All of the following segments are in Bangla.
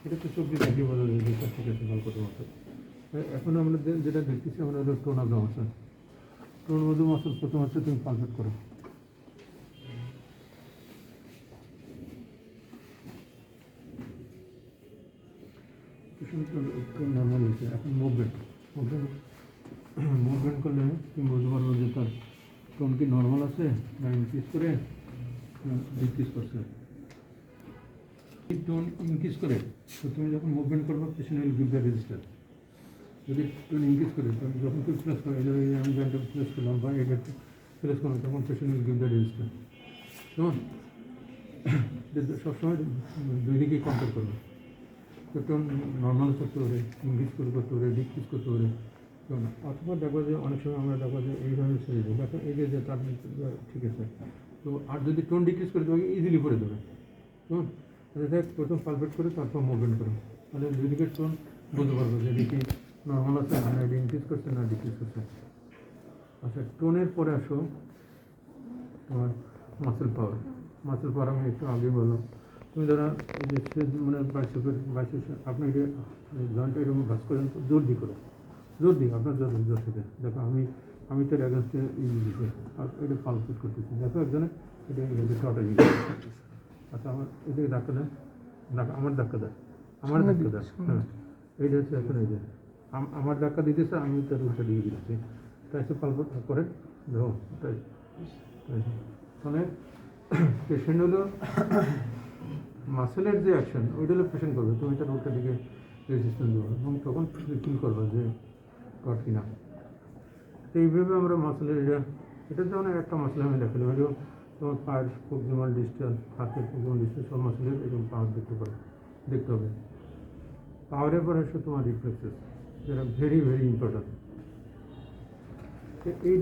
এটা তো চোখ দিয়ে দেখে বলা যায় যে ঠিক আছে ভালো করতে মাসেল। এখন আমরা যেটা দেখতেছি আমরা হলো tone of the muscle. Tone of the muscle প্রথম হচ্ছে তুমি পালপেট করো। নর্মাল হয়েছে। এখন মুভমেন্ট মুভমেন্ট করলে তুমি বুঝতে পারবো যে তার টোন কি নর্মাল আছে না ইনক্রিজ করে ডিক্রিজ করছে। টোন ইনক্রিজ করে তো তুমি যখন মুভমেন্ট করবো patient will give the register. যদি টোন ইনক্রিজ করে তখন যখন তুমি প্লেস করো আমি ব্যান্ডটা প্লেস করলাম বা এটা প্লেস করলাম তখন patient will give the register. কেমন সবসময় দুই দিকেই কন্ট্রোল করবে। তো টোন নর্মাল করতে পারে, ইনক্রিজ করতে পারে, ডিক্রিজ করতে পারে। অথবা দেখো যে অনেক সময় আমরা দেখো যে এইভাবে ছেড়ে দিই, দেখো এই যে তার ঠিক আছে। তো আর যদি টোন ডিক্রিজ করে তোমাকে ইজিলি করে দেবে। কেমন দেখ প্রথম পালপেট করে তারপর মুভমেন্ট করো, তাহলে দুই দিকের টোন বলতে পারবো যে এটি নর্মাল আছে না এটি ইনক্রিজ করছে না ডিক্রিজ করছে। আচ্ছা টোনের পরে আসো তোমার মাসেল পাওয়ার। মাসেল পাওয়ার আমি একটু আগে বললাম। তুমি ধরো এই যে মানে বাইসের আপনি এটা জয়েন্টটা এরকম ভাস করেন জোর দিই করে, জোর দিই আপনার জোর থেকে দেখো আমি তো অ্যাগেন্স্টে দিচ্ছি আর এটা পালপেট করতেছি। দেখো একজনে এটা শর্ট হয়ে গেছে। আচ্ছা আমার এদিকে ধাক্কা দেন, আমার ধাক্কা দেয়, আমার ধাক্কা দেয়। হ্যাঁ এইটা হচ্ছে এখন এই যে আমার ধাক্কা দিতেছে, আমি তার উল্টা দিয়ে দিচ্ছি। তাই সে পালপেট করে দেখো তাই মানে পেশেন্ট হলো মাসেলের যে অ্যাকশন ওইটা হলো পেশেন্ট করবে, তুমি তার উল্টা দিকে রেজিস্ট্যান্স দেবো এবং তখন ফিল করবে যে কট কিনা। তো এইভাবে আমরা মাসেলের এটার জন্য একটা মাসেল আমি দেখালাম, এটা তোমার পায়ের প্রক্সিমাল ডিস্টাল, হাতের প্রক্সিমাল ডিস্টাল সব মাসেলের এরকম পাওয়ার দেখতে হবে। পাওয়ারের পর আসলে তোমার রিফ্লেক্সেস যেটা ভেরি ভেরি ইম্পর্ট্যান্ট। এই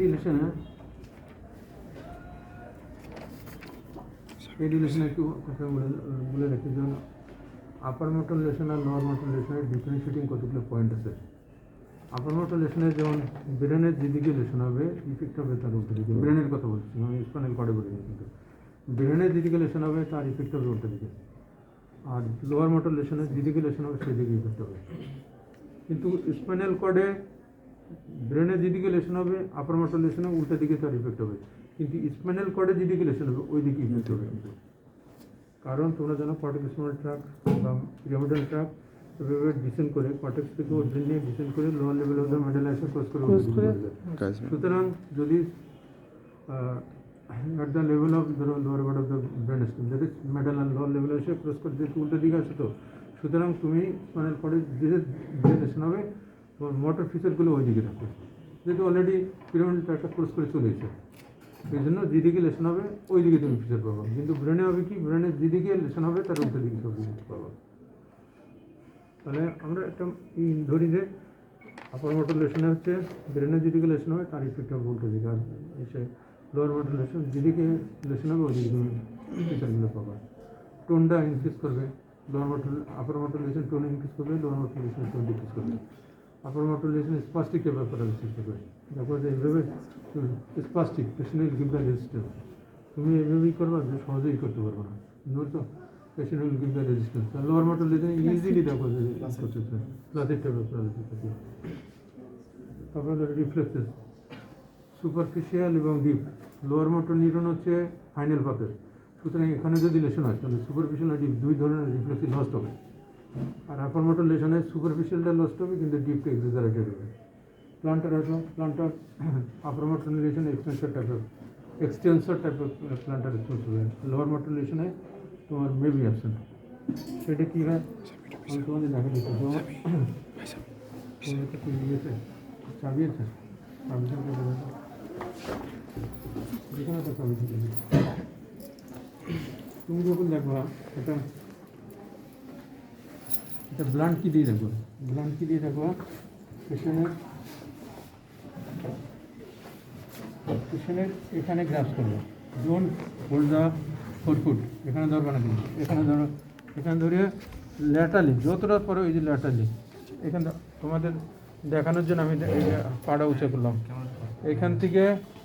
রিলেশনে একটু কথা বলে রাখি যেমন আপার মোটর লেশন আর লোয়ার মোটর লেশনের ডিফারেন্সিয়েটিং কতগুলো পয়েন্ট আছে। আপার মোটর লেশনের যেমন ব্রেনের যেদিকে লেশন হবে ইফেক্ট হবে তার উল্টো দিকে। ব্রেনের কথা বলছি, আমি স্পাইনাল কর্ডে বলিনি, কিন্তু ব্রেনের যেদিকে লেশন হবে তার ইফেক্ট হবে উল্টো দিকে। আর লোয়ার মোটর লেশনের যেদিকে লেশন হবে সেদিকে ইফেক্ট হবে। কিন্তু স্পাইনাল কর্ডে ব্রেনের যেদিকে লেশন হবে আপার মোটর লেশনে উল্টো দিকে তার ইফেক্ট হবে, কিন্তু স্পাইনাল কর্ডে যেদিকে লেশন হবে ওই দিকে ইফেক্ট হবে। কিন্তু কারণ তোমরা জানো কর্টিকোস্পাইনাল ট্র্যাক্ট বা পিরামিডাল ট্র্যাক্ট এভাবে ডিসেন্ড করে কর্টেক্স থেকে অরিজিন নিয়ে ডিসেন্ড করে lower level of the medal এসে ক্রস করে। সুতরাং যদি at the level of the lower part of the brain stem, that is middle and lower level এসে ক্রস করে যেহেতু উল্টো দিকে আসে, তো সুতরাং তুমি স্পাইনাল কর্ডের যে লেশন হবে তোমার মোটর ফিচারগুলো ওই দিকে থাকবে, যেহেতু অলরেডি পিরামিডাল ট্র্যাক্টটা ক্রস করে চলে এসেছে। এই জন্য যেদিকে লেশন হবে ওই দিকে তুমি ফিচার পাবো, কিন্তু ব্রেনে হবে কি ব্রেনের যেদিকে লেশন হবে তার উল্টো দিকে সব জিনিস পাবো। তাহলে আমরা একটা ধরি যে আপার মোটর লেশনে হচ্ছে ব্রেনের যেদিকে লেশন হবে তার ইফেক্ট হবে উল্টো দিকে, আর এসে লোয়ার মোটর লেশন যেদিকে লেশন হবে ওই দিকে তুমি ফিচারগুলো পাবা। টোনটা ইনক্রিজ করবে lower motor, upper motor lesion tone increase করবে, lower motor lesion tone decrease করবে। আপার মোটর লেশন স্পাস্টিকের ব্যাপারে চেষ্টা করবে, দেখো যে এইভাবে spastic patient give the resistance. তুমি এইভাবেই করবা যে সহজেই করতে পারবো না, তো patient will give the resistance. আর লোয়ার মোটর লেশন ইজিলি দেখো যে করতেছে প্লাসিক টাইপের প্লাসিক। তারপরে রিফ্লেক্সেস সুপারফিশিয়াল এবং ডিপ। লোয়ার মোটর নিউরন হচ্ছে ফাইনাল পাথে, সুতরাং এখানে যদি লেশন হয় তাহলে সুপারফিশিয়াল আর ডিপ দুই ধরনের রিফ্লেক্সই লস্ট হবে। আর আপার মোটর লেশনে সুপারফিশিয়ালটা লস্ট হবে কিন্তু ডিপটা এক্সাজারেটেড হবে। প্লান্টার আসো, প্লান্টার আপার মোটর লেশনে এক্সটেন্সর টাইপের প্লান্টার রেসপন্স হবে। লোয়ার মোটর লেশনে তোমার মেবি অ্যাবসেন্ট। সেটা কী হয় আমি তোমাদের দেখা দিচ্ছি। চাবি আছে যেখানে তো চাবি থেকে তুমি যখন দেখবা এটা ব্লান্ট কি দিয়ে রাখবো, ব্লান্ট কি দিয়ে রাখবো পেশেন্টের এখানে গ্রাস করবো। ডোন্ট হোল্ড দ্য ফোরফুট, এখানে ধরবো না কিন্তু এখানে ধরো, এখানে ধরে ল্যাটারলি যতটা পরে ওই যে ল্যাটারলি এখানে তোমাদের দেখানোর জন্য আমি পাড়া উঁচে করলাম। এখান থেকে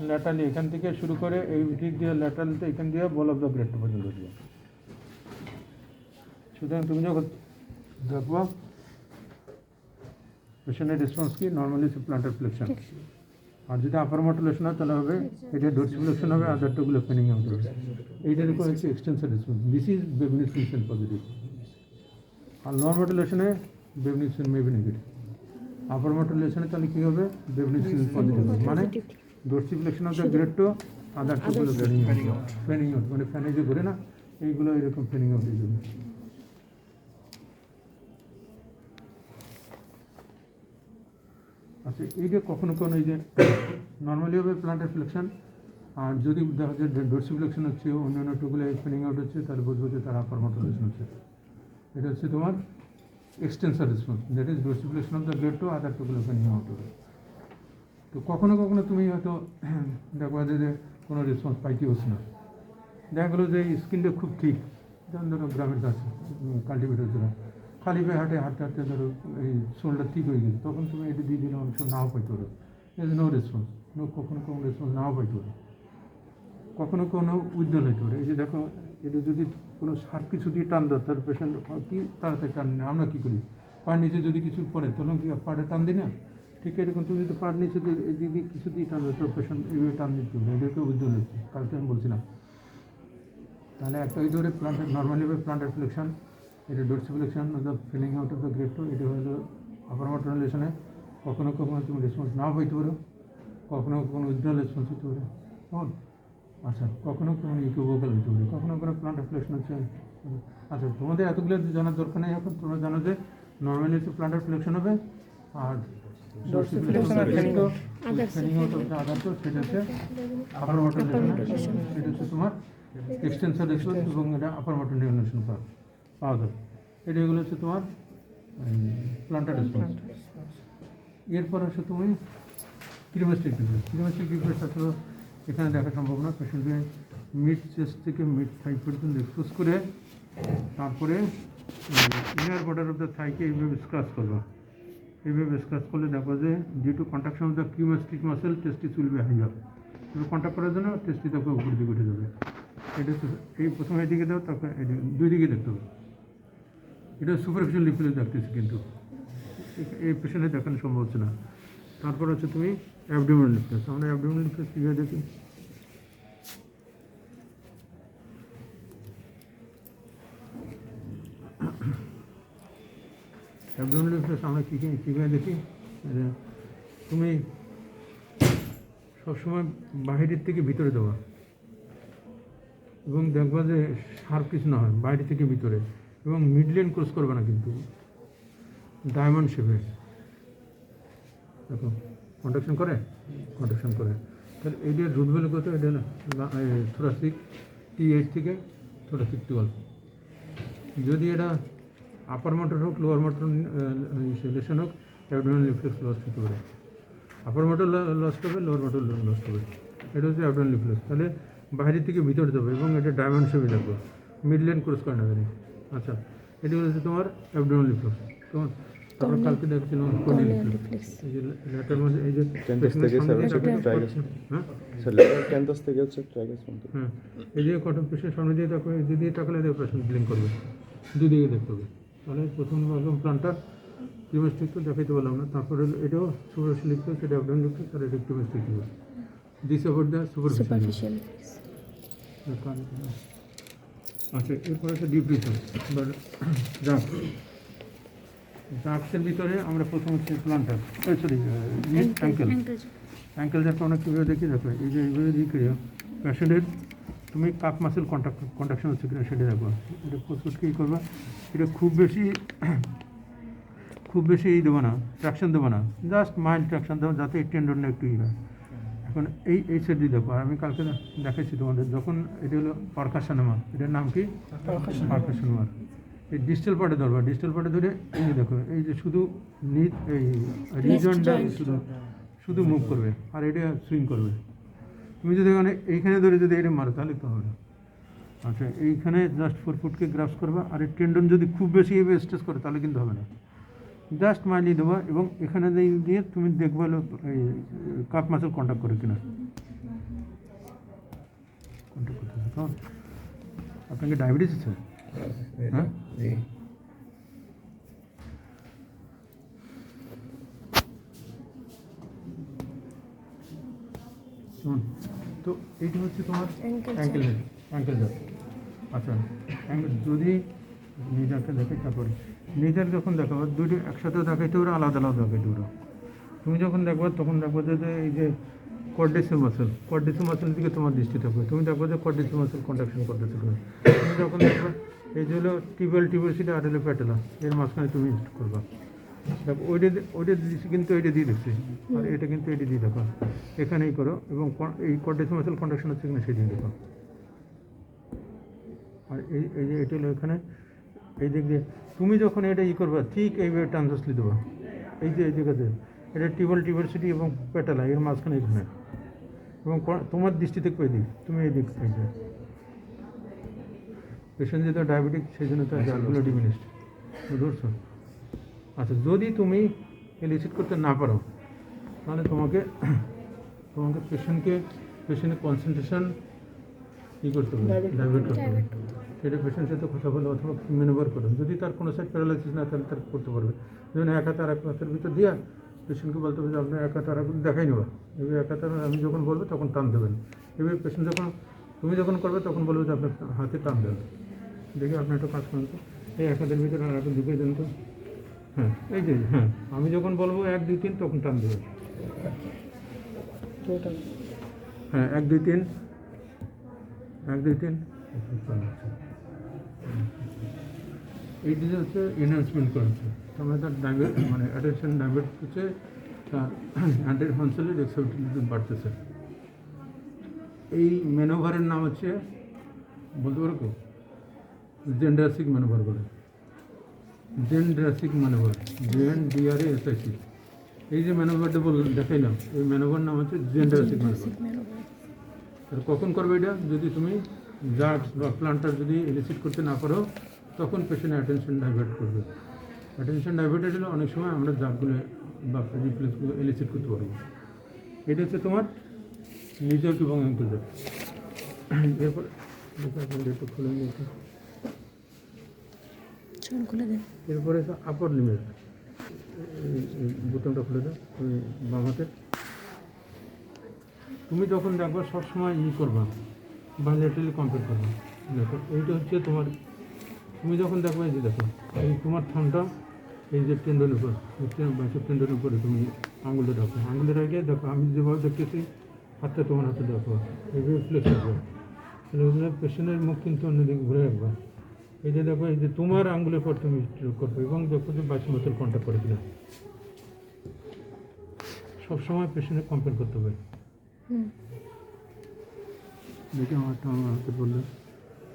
ল্যাটারলি এখান থেকে শুরু করে এই দিক দিয়ে ল্যাটারলিতে এখান দিয়ে বল অফ দ্য ব্রেড পর্যন্ত দিয়ে। সুতরাং তুমি যখন দেখো পেশেন্টের রেসপন্স কি নর্মালি হচ্ছে প্লান্টার ফ্লেকশন, আর যদি আপার মডুলেশন হয় তাহলে হবে এটা ডোরসিফ্লেকশন হবে, আদারটাগুলো ফেনিং আউট হবে। এইটা দেখো হচ্ছে extension response, this is Babinski positive. আর লোয়ার মডুলেশনে বেবনিসিন মেবি নেগেটিভ, আপার মডুলেশনে তাহলে কী হবে বেবনিসিন পজিটিভ, মানে dorsiflexion of the great toe আদারটাগুলো ফেনিং আউট, মানে ফ্যানে যে ঘুরে না এইগুলো এরকম ফেনিং আউট হয়ে যাবে। আচ্ছা এইটা কখনো কোনো এই যে নর্মালি হবে প্লান্টার ফ্লেকশন, আর যদি দেখা যায় ডোরসিফ্লেকশন হচ্ছে অন্যান্য টুগুলো ফেনিং আউট হচ্ছে তাহলে বুঝবো যে তার আপার মডুলেশন হচ্ছে। এটা হচ্ছে তোমার extensor response, that is dorsiflexion of the great toe other টুগুলো ফেনিং আউট হবে। তো কখনো কখনো তুমি হয়তো দেখবা যে কোনো রেসপন্স পাইতে হচ্ছে না, দেখা গেলো যে স্কিনটা খুব ঠিক, যেমন ধরো গ্রামের কাছে কাল্টিভেটার দ্বারা খালি পায়ে হাঁটতে হাঁটতে হাঁটতে ধরো এই শোল্ডার ঠিক হয়ে গেছে, তখন তুমি এটা দিয়ে দিলে অনেক সময় নাও পাইতে পারো, নো রেসপন্স, কখনো কোনো রেসপন্স নাও পাইতে পারো, কখনো কোনো উজ্জ্বল হইতে পারে। এই যে দেখো এটা যদি কোনো সার কিছু দিয়ে টান দেয় তার পেশেন্ট কি তাড়াতাড়ি টান নেয়, আমরা কী করি পায়ের নিচে যদি কিছু পড়ে তখন কি পাড়ে টান দিই না, ঠিক এরকম তুমি যদি পায়ের নিচে যদি কিছু দিয়ে টান দেয় তোর পেশেন্ট এইভাবে টান দিতে হবে, এটাকে উজ্জ্বল হচ্ছে, কালকে আমি বলছিলাম। তাহলে একটা ওই ধরে প্লান্টার নর্মালি হবে প্লান্টার ফ্লেকশন, এটা dorsiflexion the filling out of the great toe, এটা হলো আপার মডুলেশনে। কখনো কখনো তুমি রেসপন্স নাও পাইতে পারো, কখনো কখনো উজ্জ্বল রেসপন্স হতে পারে, কেমন? আচ্ছা কখনো কখনো ইকুভোকাল হতে পারে, কখনো কখনো প্লান্টার ফ্লেকশন হচ্ছে। আচ্ছা তোমাদের এতগুলো জানার দরকার নেই, এখন তোমরা জানো যে নর্মালি হচ্ছে প্লান্টার ফ্লেকশন হবে, আর dorsiflexion filling out of the other toe সেটা হচ্ছে আপার মডুলেশন, সেটা হচ্ছে তোমার এক্সটেন্সার রেসপন্স এবং এটা আপার মডুলেশন পাওয়া যাবে। এটা এগুলো হচ্ছে তোমার প্লান্টার রেসপন্স। এরপর হচ্ছে তুমি ক্রিমেস্টিক ডিফারেন্স। ক্রিমেস্টিক ডিফারেন্স আসলে এখানে দেখা সম্ভব না, পেশেন্টকে মিড চেস্ট থেকে মিড থাই পর্যন্ত এক্সপোজ করে তারপরে ইনার বর্ডার অফ দ্য থাইকে এইভাবে স্ক্রাচ করবা, এইভাবে স্ক্রাচ করলে দেখো যে due to contraction of the cremasteric muscle testis will be high up, contact করার জন্য টেস্টি তাকে উপর দিকে উঠে যাবে। এটা এই প্রথমে এদিকে দাও, তারপরে দুই দিকে দেখতে হবে। এটা সুপারফিশিয়াল লিফলেস দেখতেছি, কিন্তু এই পেশেন্টে দেখানো সম্ভব হচ্ছে না। তারপর হচ্ছে তুমি অ্যাবডোমিনাল লিফলেস, আমরা অ্যাবডোমিনাল লিফলেস কীভাবে দেখি, অ্যাবডোমিনাল লিফলেস আমরা কীভাবে দেখি, তুমি সবসময় বাহিরের থেকে ভিতরে দেওয়া এবং দেখবা যে শার্প কিছু না হয় বাইরে থেকে ভিতরে, এবং মিডলেন ক্রস করবে না, কিন্তু ডায়মন্ড শেপে দেখো কন্ট্রাকশন করে, তাহলে এইটার রুট ভ্যালু কত, এটা থোরাসিক T8 থেকে থোরাসিক 12। যদি এটা আপার মোটর হোক লোয়ার মোটর লেশন হোক, অ্যাবডোমিনাল লিফলেস লস হতে পারে, আপার মোটর লস হবে, লোয়ার মোটর লস হবে। এটা হচ্ছে অ্যাবডোমিনাল লিফলেস, তাহলে বাইরে থেকে ভিতরে যাবে এবং এটা ডায়মন্ড শেপে দেখবো, মিডলেন ক্রস করে নেবে। আচ্ছা এটি হচ্ছে তোমার অ্যাবডোমিনাল লিফলেস। তোমার তারপর কালকে দেখছিলাম কোর্নিয়াল লিফলেস, এই যে লেটার মধ্যে এই যে হ্যাঁ এই যে কটন পেশেন্ট সামনে দিয়ে দেখো, এই দিয়ে তাকালে পেশেন্ট ব্লিঙ্ক করবে, দুদিকে দেখতে হবে। তাহলে প্রথম প্লান্টার কিউমেস্টিক তো দেখাইতে পারলাম না, তারপরে এটাও সুপারফিশিয়াল লিফলেস, সেটা অ্যাবডোমিনাল লিফলেস, আর এটা cremasteric reflexes. This about the superficial. আচ্ছা এরপরে হচ্ছে ডিপ রিসার্চ বা জাক্সের ভিতরে আমরা প্রথম হচ্ছে প্লান্টার সরি অ্যাঙ্কেল যাকে আমরা কীভাবে দেখি, দেখো এই যে এইভাবে দিকে প্যাশেন্টের তুমি কাপ মাসেল কন্ট্রাকশন হচ্ছে কিনা সেটা দেখো। এটা প্রস্তুত কী করবা, এটা খুব বেশি এই দেবো না, ট্র্যাকশন দেবো না, জাস্ট মাইল্ড ট্র্যাকশন দেবো যাতে এই টেন্ডনটা একটু হয়। এখন এই সেট দিয়ে দেখো, আর আমি কালকে দেখাচ্ছি তোমাদের, যখন এটা হলো পারকাশন মার্ক, এটার নাম কি পারকাশন মার্ক। এই ডিস্টাল পার্টে ধরবা, ডিস্টাল পার্টে ধরে এই যে দেখো এই যে শুধু এই রিজনটা শুধু মুভ করবে আর এটা সুইং করবে। তুমি যদি এখানে এইখানে ধরে যদি এটা মারো তাহলে তো হবে না। আচ্ছা এইখানে জাস্ট 4 ফুটকে গ্রাফস করবা, আর এই টেন্ডন যদি খুব বেশি এভাবে স্ট্রেস করে তাহলে কিন্তু হবে না, জাস্ট মাইলি দেবা এবং এখানে দিয়ে তুমি দেখবে এই কাপ মাসেল কন্ট্যাক্ট করে কিনা, কন্ট্যাক্ট করতেছে। কেমন আপনাকে ডায়াবেটিস আছে? হ্যাঁ তো এইটা হচ্ছে তোমার Ankle অ্যাঙ্কেল অ্যাঙ্কেল জাত। আচ্ছা যদি নিজেকে দেখে তারপরে নিজের যখন দেখাবো দুটো একসাথেও দেখাইতে ওরা আলাদা আলাদা দেখাইতে ওরা। তুমি যখন দেখবা তখন দেখবো যে এই যে কর্ডেসি মাসেল দিকে তোমার দৃষ্টি থাকবে। তুমি দেখবো যে কর্ডেসি মাসেল কন্ট্রাকশন করতেছে। তুমি যখন দেখবা এই যে হলো টিউবেল সিটা আর হলো প্যাটেলা, এর মাঝখানে তুমি করবা। দেখো ওইটা দিচ্ছি কিন্তু এইটা দিয়ে দিচ্ছি, আর এটা কিন্তু এটা দিয়ে দেখো এখানেই করো, এবং এই কর্ডেসি মাসেল কন্ট্রাকশন হচ্ছে কিনা সেদিকে দেখো। আর এই যে এটা হলো এখানে এই দিক দিয়ে তুমি যখন এটা করবা ঠিক এইভাবে ট্রান্সভার্সলি দেবা। এই যে এই জায়গাতে এটা টিউবারসিটি এবং প্যাটেলা এর মাঝখানে এখানে, এবং তোমার দৃষ্টি থেকে এই দিক তুমি এই দিক এই যে পেশেন্ট যেহেতু ডায়াবেটিক সেই জন্য তার জারগুলো ডিমিনিশড, বুঝতে। আচ্ছা যদি তুমি এলিসিট করতে না পারো তাহলে তোমাকে পেশেন্টের কনসেন্ট্রেশন কী করতে হবে, ডাইভার্ট করতে হবে। সেটা পেশেন্টের সাথে কথা বলে অথবা ম্যানুভার করো। যদি তার কোনো সাইড প্যারালাইসিস না তাহলে তার করতে পারবে। যেমন এক হাতে আর এক হাতের ভিতর দিয়ে পেশেন্টকে বলতে হবে যে আপনার এক হাতে আর এক দেখাই নেবা, এবার এক হাতে আমি যখন বলবো তখন টান দেবেন। এবার পেশেন্ট তুমি যখন করবে তখন বলবে যে আপনার হাতে টান দেবেন। দেখি আপনি একটা কাজ করুন তো, এই এক হাতের ভিতরে আর একটা ঢুকিয়ে দেন তো। হ্যাঁ এই যে হ্যাঁ আমি যখন বলবো 1 2 3 তখন টান দেবেন। হ্যাঁ 1 2 3 1 2 3। এই দিকে হচ্ছে এনহান্সমেন্ট করা হচ্ছে। আমরা তার ডাইভার্ট মানে অ্যাটেনশন ডাইভার্ট হচ্ছে, তার হ্যান্ডের হান্সেলের এক্সেপ্টিভিটি বাড়তেছে। এই ম্যানোভারের নাম হচ্ছে বলতে পারো কেউ জেন্ড্রাসিক ম্যানোভার বলে। জেন্ড্রাসিক ম্যানোভার, JNDRASIC। এই যে ম্যানোভারটা দেখাইলাম এই ম্যানোভার নাম হচ্ছে জেন্ড্রাসিক ম্যানোভার। আর কখন করবে এটা, যদি তুমি জার্স বা প্লান্টার যদি এলিসিট করতে না পারো তখন পেশেন্টের অ্যাটেনশন ডাইভার্ট করবে। অ্যাটেনশন ডাইভার্টেড হলে অনেক সময় আমরা জার্সগুলো বা রিপ্লেসগুলো এলিসিট করতে পারবো। এটা হচ্ছে তোমার নিজের এবং অ্যাঙ্কেল জাত। এরপর একটু খুলে নিয়ে খুলে দেন। এরপরে আপার লিমিট, বোতামটা খুলে দাও ওই বাম হাতের। তুমি যখন দেখবা সবসময় করবা বাইলেটারালি কম্পেয়ার করবা। দেখো এইটা হচ্ছে তোমার, তুমি যখন দেখবা এই যে দেখো এই তোমার থামটা এই যে টেন্ডনের উপর, বাইসেপ টেন্ডনের উপরে তুমি আঙুলটা রাখো। আঙুলে রেখে দেখো আমি যেভাবে দেখতেছি হাতটা তোমার হাতে দেখো এইভাবে ফ্লেক্স রাখবো। পেশেন্টের মুখ কিন্তু অন্যদিকে ঘুরে রাখবা। এই যে দেখো এই যে তোমার আঙ্গুলের পর তুমি করবে এবং দেখো যে বাইসেপ মাসেল কন্ট্যাক্ট করে কিনা। সবসময় পেশেন্টের কম্পেয়ার করতে হবে। দেখে আমার হাতে বললো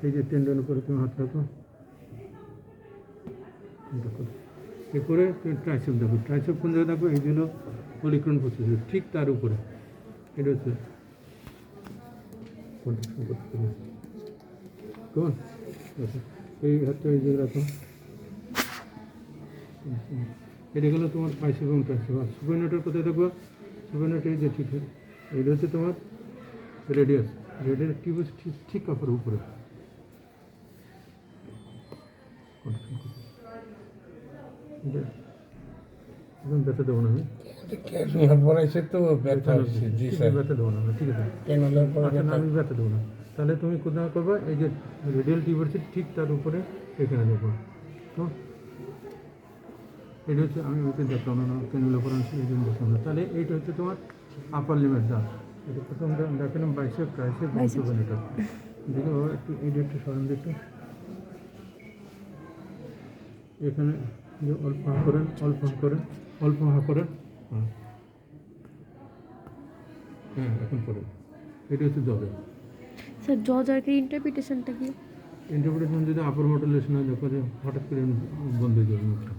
এই যে টেন্ডন উপরে তুমি হাত রাখো, দেখো এরপরে তুমি ট্রাইসেপ দেখো। ট্রাইসেপ কোন জায়গায় দেখো, এই জন্য পলিক্রন প্রসেসর ঠিক তার উপরে এটা হচ্ছে কন্ট্রাকশন করতে হবে। কেমন এই হাতটা এই জায়গায় রাখো। এটা গেলো তোমার বাইসেপ এবং ট্রাইসেপ। আর সুপারনেটের কোথায় দেখবো, সুপারনেট এই যে ঠিক এইটা হচ্ছে তোমার রেডিয়াস টিউব ঠিক কাপড়ের উপরে। এখন ব্যথা দেবো না আমি, তো ব্যথা হচ্ছে। জি স্যার, ব্যথা দেবো না ঠিক আছে। আমি ব্যথা দেবো না। তাহলে তুমি কোথায় করবা, এই যে রেডিয়াল টিউবারসিটি ঠিক তার উপরে এখানে দেখো। তো এটা হচ্ছে আমি ওইটা দেখলাম না, ক্যানুলা পরামর্শ এই জন্য দেখলাম না। তাহলে এইটা হচ্ছে তোমার আপার লিমিট দাঁত। এটা প্রথম দেখালাম বাইসেপ ট্রাইসেপ সুপারনেটার। দেখে বাবা একটু এইটা একটু সরান দেখো। এখানে যে অল্প হা করেন হ্যাঁ এখন করেন। এটা হচ্ছে জবে। স্যার জজ আর কি ইন্টারপ্রিটেশনটা কি? ইন্টারপ্রিটেশন যদি আপার মডুলেশন হয় দেখো যে হঠাৎ করে বন্ধ হয়ে যাবে মুখটা,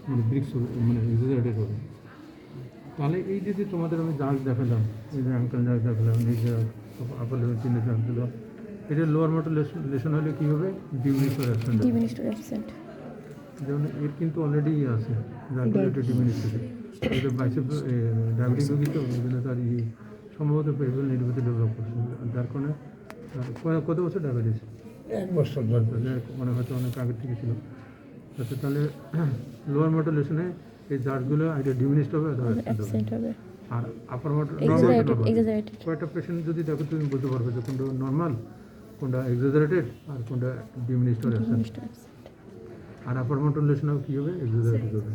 মানে ব্রিক্স মানে এক্সাজারেটেড হবে। তাহলে এই যে তোমাদের আমি জাজ দেখালাম, এই যে অ্যাঙ্কেল জাজ দেখালাম, নিজে আপার লেভেল চিহ্নে জাজ দিলাম, এটা লোয়ার মডুলেশন হলে কী হবে, ডিমিনিশড অ্যাবসেন্ট। যেমন এর কিন্তু অলরেডি আছে যার ফলে এটা ডিমিনিশড। এটা বাইসেপ ডায়াবেটিক রোগী তো ওই জন্য তার সম্ভবত পেরিফেরাল নিউরোপ্যাথি ডেভেলপ করছে, যার কারণে কত বছর ডায়াবেটিস? 1 বছর মানে হয়তো অনেক আগের থেকে ছিল। তাহলে লোয়ার মডুলেশনে এই জার্সগুলো এটা ডিমিনিশড হবে অথবা অ্যাবসেন্ট হবে। আর আপার মোটর এক্সাজারেটেড কয়েকটা পেশেন্ট যদি দেখো তুমি বলতে পারবে যে কোনটা নর্মাল, কোনটা এক্সাজারেটেড আর কোনটা ডিমিনিশড অ্যাবসেন্ট। আর আপার মোটর লেশনাও কী হবে? এক্সাজারেটেড হবে।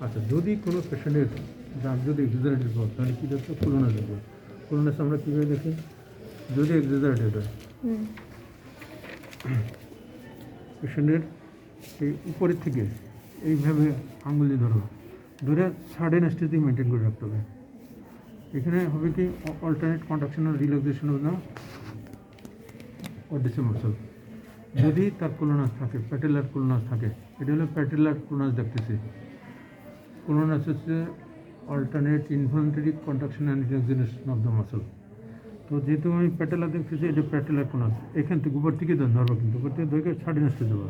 আচ্ছা, যদি কোনো পেশেন্টের দাঁত যদি এক্সাজারেটেড হয় তাহলে কী দেখো? কোলোনাস দেখবো। কোলোনাস আমরা কীভাবে দেখি? যদি এক্সাজারেটেড হয় পেশেন্টের এই উপরের থেকে এইভাবে আঙুল দিয়ে ধরে সাডেন স্টেজ মেনটেন করে রাখতে হবে। এখানে হবে কি অল্টারনেট কন্ট্রাকশন আর রিল্যাক্সেশন হবে না অডিসি মাসল। যদি তার কোলোনাস থাকে, প্যাটেলার কোলোনাস থাকে, এটা হলো প্যাটেলার কোলোনাস দেখতেছি। কোলোনাস হচ্ছে alternate involuntary contraction and relaxation of the muscle. তো যেহেতু আমি প্যাটেলার দেখতেছি, এটা প্যাটেলার কোলোনাস, এখান থেকে উপর থেকে ধরবো, কিন্তু উপর থেকে ধরে সাডেন স্টেজ দেবো।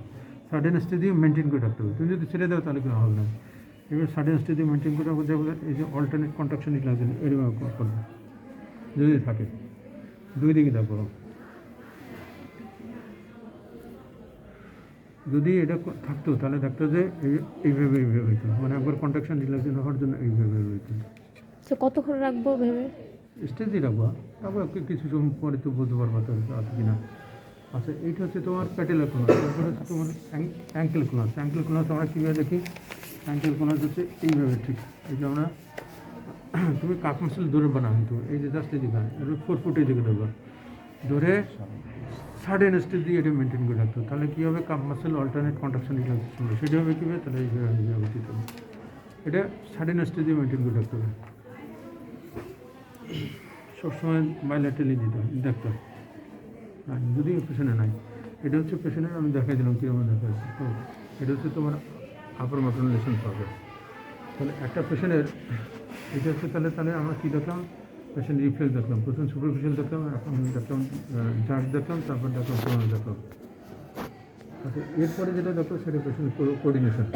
সাডেন স্টেজ দিয়ে মেনটেন করে রাখতে হবে। তুমি যদি ছেড়ে দাও তাহলে কেউ হবে না। এবার সাডেন স্টেজ দিয়ে মেনটেন করে রাখবো। দেখো এই যে অল্টারনেট কন্ট্রাকশন রিল্যাক্সেশন এরকম করবে যদি থাকে, দুই দিকে দেখো। যদি এটা থাকতো তাহলে থাকতো যে এইভাবে হইতো, মানে একবার কন্ট্রাকশন রিল্যাক্সেশন হওয়ার জন্য এইভাবে হইতো। তো কতক্ষণ রাখবো ভেবে? স্টেজে রাখবো, তারপর কিছু সময় পরে তো বলতে পারবো তো আছে কিনা। আচ্ছা, এইটা হচ্ছে তোমার প্যাটেলার কোলাস, তারপরে হচ্ছে তোমার অ্যাঙ্কেল কোলাস। অ্যাঙ্কেল কোলাস আমরা কীভাবে দেখি? অ্যাঙ্কেল কোলাস হচ্ছে এইভাবে, ঠিক এই যে আমরা তুমি কাপ মাসেল ধরে বানাও, কিন্তু এই যে জাস্ট এই দিকে 4 ফুট এই দিকে দেবো, ধরে সাডেন স্টেজ দিয়ে এটা মেনটেন করে রাখতো। তাহলে কী হবে? Calf muscle alternate contraction relaxation হবে। সেটা হবে কীভাবে? তাহলে এইভাবে উচিত হবে। এটা সাডেন স্টেজ দিয়ে মেনটেন করে রাখতে হবে। সবসময় বাইল্যাটারালি দেখতে হবে। আর যদি পেশেন্টে নাই, এটা হচ্ছে পেশেন্টের আমি দেখাই দিলাম কীরকম দেখা যাচ্ছে। তো এটা হচ্ছে তোমার আপার মোটর লেশন পাবে। তাহলে একটা পেশেন্টের এটা হচ্ছে, তাহলে আমরা কী দেখলাম? পেশেন্ট রিফ্লেক্স দেখলাম, প্রথম সুপারফিশিয়াল দেখলাম, এখন দেখলাম জার্জ দেখলাম, তারপর দেখলাম কোলোনাস দেখলাম। আচ্ছা, এরপরে যেটা দেখো সেটা পেশেন্ট কোঅর্ডিনেশন।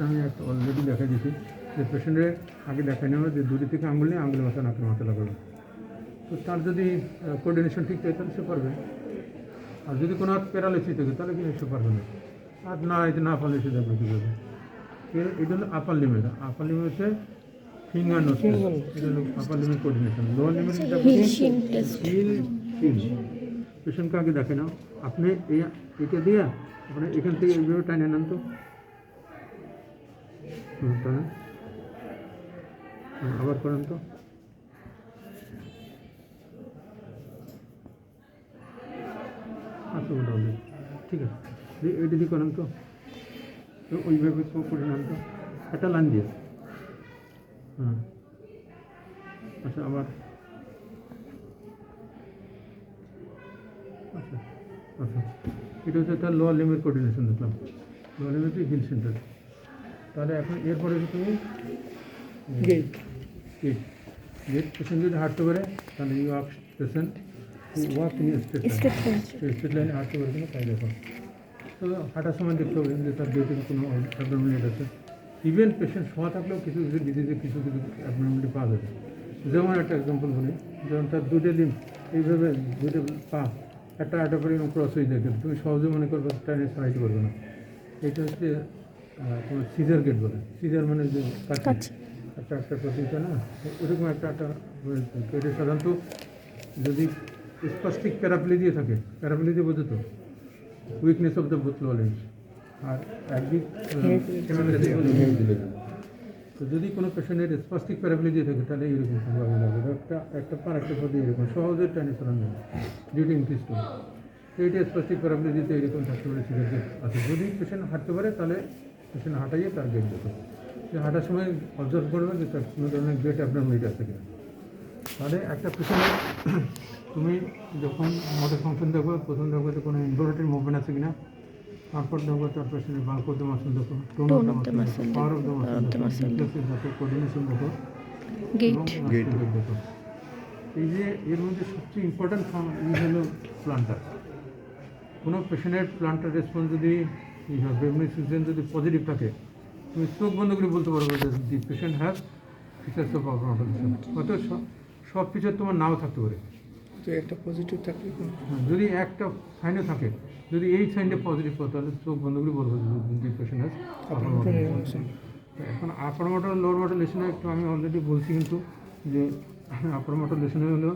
আমি একটা অলরেডি দেখা দিয়েছি যে পেশেন্টের আগে দেখাই নেবে যে দুটি থেকে আঙুল নিয়ে আঙুলের মাথা নাকের মাথা লাগাবে। তো তার যদি কোঅর্ডিনেশন ঠিক থাকে তাহলে সে পারবে। আর যদি কোনো হাত প্যারালাইসিস থাকে তাহলে কিন্তু সে পারবে না। আর না, এটা না পারলে সে দেখবে কীভাবে। এটা হলো আপার লিমিট। আপার লিমিট হচ্ছে ফিঙ্গার নোজ, এটা হলো আপার লিমিট কোঅর্ডিনেশন। লোয়ার লিমিট পেশেন্টকে আগে দেখে নাও। আপনি এটা দিয়ে আপনি এখান থেকে এইভাবে টাইনে নেন তো, টানেন, আবার করেন তো। আচ্ছা, মোটামুটি ঠিক আছে। এইটা দিয়ে করেন তো, ওইভাবে করে নেন তো, একটা লাইন দিয়ে। হ্যাঁ, আচ্ছা, আবার আচ্ছা আচ্ছা, এটা হচ্ছে তার লোয়ার লিমিট কোঅর্ডিনেশন দেখলাম, লোয়ার লিমিট হিল সেন্টার। তাহলে এখন এরপরে তুমি গেট পেশেন্ট যদি হাঁটতে পারে তাহলে you walk patient walk in straight লাইনে হাঁটতে পারে কিনা তাই দেখো। তো হাঁটার সময় দেখতে হবে যে তার গেটের কোনো অ্যাবনর্মালিটি আছে। ইভেন পেশেন্ট শোয়া থাকলেও কিছু ডিজিজে কিছু অ্যাবনর্মালিটি পাওয়া যাবে। যেমন একটা এক্সাম্পল বলি, যেমন তার দুটো লিম্ব এইভাবে, দুটো পা একটা পরে ক্রস হয়ে দেখে, তুমি সহজে মনে করবে টাইনে সারাইতে পারবে না। এটা হচ্ছে তোমার সিজার গেট বলে। সিজার মানে যে একটা প্রতিটা না, ওরকম একটা এটা সাধারণত যদি স্পাস্টিক প্যারাপ্লেজিয়া থাকে, প্যারাপ্লেজিয়া বোঝো তো, weakness of the both lower limbs, আর একদিক তো যদি কোনো পেশেন্টের স্পাস্টিক প্যারাপ্লেজিয়া থাকে তাহলে এরকম ভাবে লাগবে, একটা পার একটা পদে এরকম সহজে টাইনে সরানো ডিউটি ইনক্রিজ করে। তো এটা স্পাস্টিক প্যারাপ্লেজিয়াতে এরকম থাকতে পারে সিজার গেট আছে। যদি পেশেন্ট হাঁটতে পারে তাহলে পেশেন্ট হাঁটাইয়ে তার গেট দেখো, যে হাঁটার সময় অবজার্ভ করবে যে তার কোনো ধরনের গেট অ্যাবনর্মালিটি আছে কিনা। তাহলে একটা পেশেন্টের তুমি যখন মোটর ফাংশন দেখো, প্রথম দেখো যে কোনো ইনভলিউটরি মুভমেন্ট আছে কিনা, তারপর দেখো তার পেশেন্টের বাল্ক অফ দ্য মাসল দেখো, tone of the muscle, power of the muscle, reflexes দেখো, কোঅর্ডিনেশন দেখো, গেট দেখো। এই যে এর মধ্যে সবচেয়ে ইম্পর্ট্যান্ট হলো প্লান্টার। কোনো পেশেন্টের প্লান্টার রেসপন্স যদি বেবনিসিজেন যদি পজিটিভ থাকে, তুমি চোখ বন্ধ করে বলতে পারবে যে the patient has features of upper motor lesion. হয়তো সব ফিচার তোমার নাও থাকতে পারে, তো একটা পজিটিভ থাকলে যদি একটা সাইনে থাকে, যদি এই সাইনটা পজিটিভ হয় তাহলে চোখ বন্ধ করে বলবো যে the patient has upper motor lesion. এখন আপার মোটর লোয়ার মোটর লেশনে একটু আমি অলরেডি বলছি কিন্তু যে আপার মোটর লেশনে হলো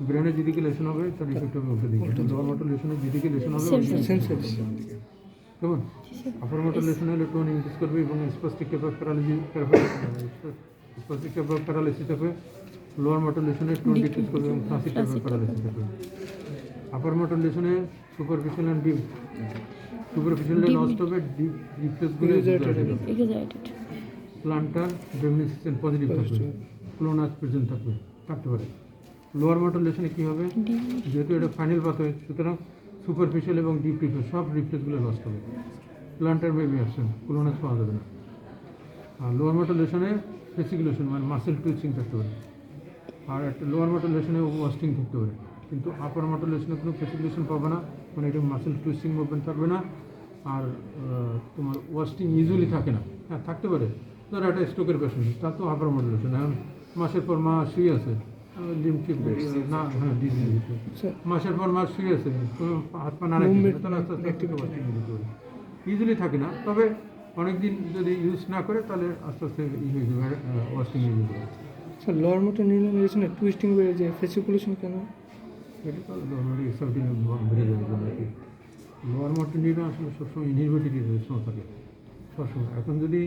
ব্রেনের যেদিকে লেশন হবে তার ইফেক্ট হবে উল্টো দিকে, লোয়ার মোটর লেশনে যেদিকে লেশন হবে কেমন? আপার মোটর লেশন হলে টোন ইনক্রিজ করবে এবং স্পাস্টিক প্যারালাইসিস হবে, লোয়ার মোটর লেশনে টোন ডিক্রিজ করবে এবং ক্লাসিক প্যারালাইসিস হবে। আপার মোটর লেশনে সুপারফিশিয়াল অ্যান্ড ডিপ, সুপারফিশিয়ালে লস্ট হবে, ডিপ রিফ্লেক্সগুলো এক্সাজারেটেড প্লান্টার ডেমিনিসেশন পজিটিভ থাকবে, ক্লোনাস প্রেজেন্ট থাকতে পারে। লোয়ার মোটর লেশনে কী হবে, যেহেতু এটা ফাইনাল পাথ হয় সুতরাং সুপারফিশিয়াল এবং ডিপ রিফ্লেক্স সব রিফ্লেক্সগুলো লস্ট হবে, প্লান্টার মেবি অ্যাবসেন্ট, ক্লোনাস পাওয়া যাবে না। আর লোয়ার মোটর লেশনে ফেসিকুলেশন মানে মাসেল টুইচিং থাকতে পারে, আর একটা লোয়ার মোটর লেশনে ওয়াস্টিং থাকতে পারে, কিন্তু আপার মোটর লেশনে কোনো ফেসিকুলেশন পাবে না, মানে এটা মাসেল টুইচিং মুভমেন্ট থাকবে না। আর তোমার ওয়াস্টিং ইউজুয়ালি থাকে না, হ্যাঁ থাকতে পারে, ধরো একটা স্ট্রোকের পেশেন্ট তা তো আপার মোটর লেশন, এখন মাসের পর মাস শুয়ে আছে লিম্ফ না, হ্যাঁ ডিজিজ মাসের পর মাস শুয়ে আছে, কোনো হাত পা না রাখবে তাহলে আস্তে আস্তে ওয়াস্টিং দিতে পারে, ইউজুয়ালি থাকে না, তবে অনেক দিন যদি ইউজ না করে তাহলে আস্তে আস্তে হয়ে যাবে, ওয়াস্টিং হয়ে যাবে। Sir lower motor neuron twisting বেড়ে যায়, ফেসিকুলেশন কেন? এটা তো নর্মালি এক্সাউটিং বেড়ে যাবে আর কি। লোয়ার মোটর নিউরন আসলে সবসময় ইনহিবিটরি রেসপন্স থাকে সবসময়। এখন যদি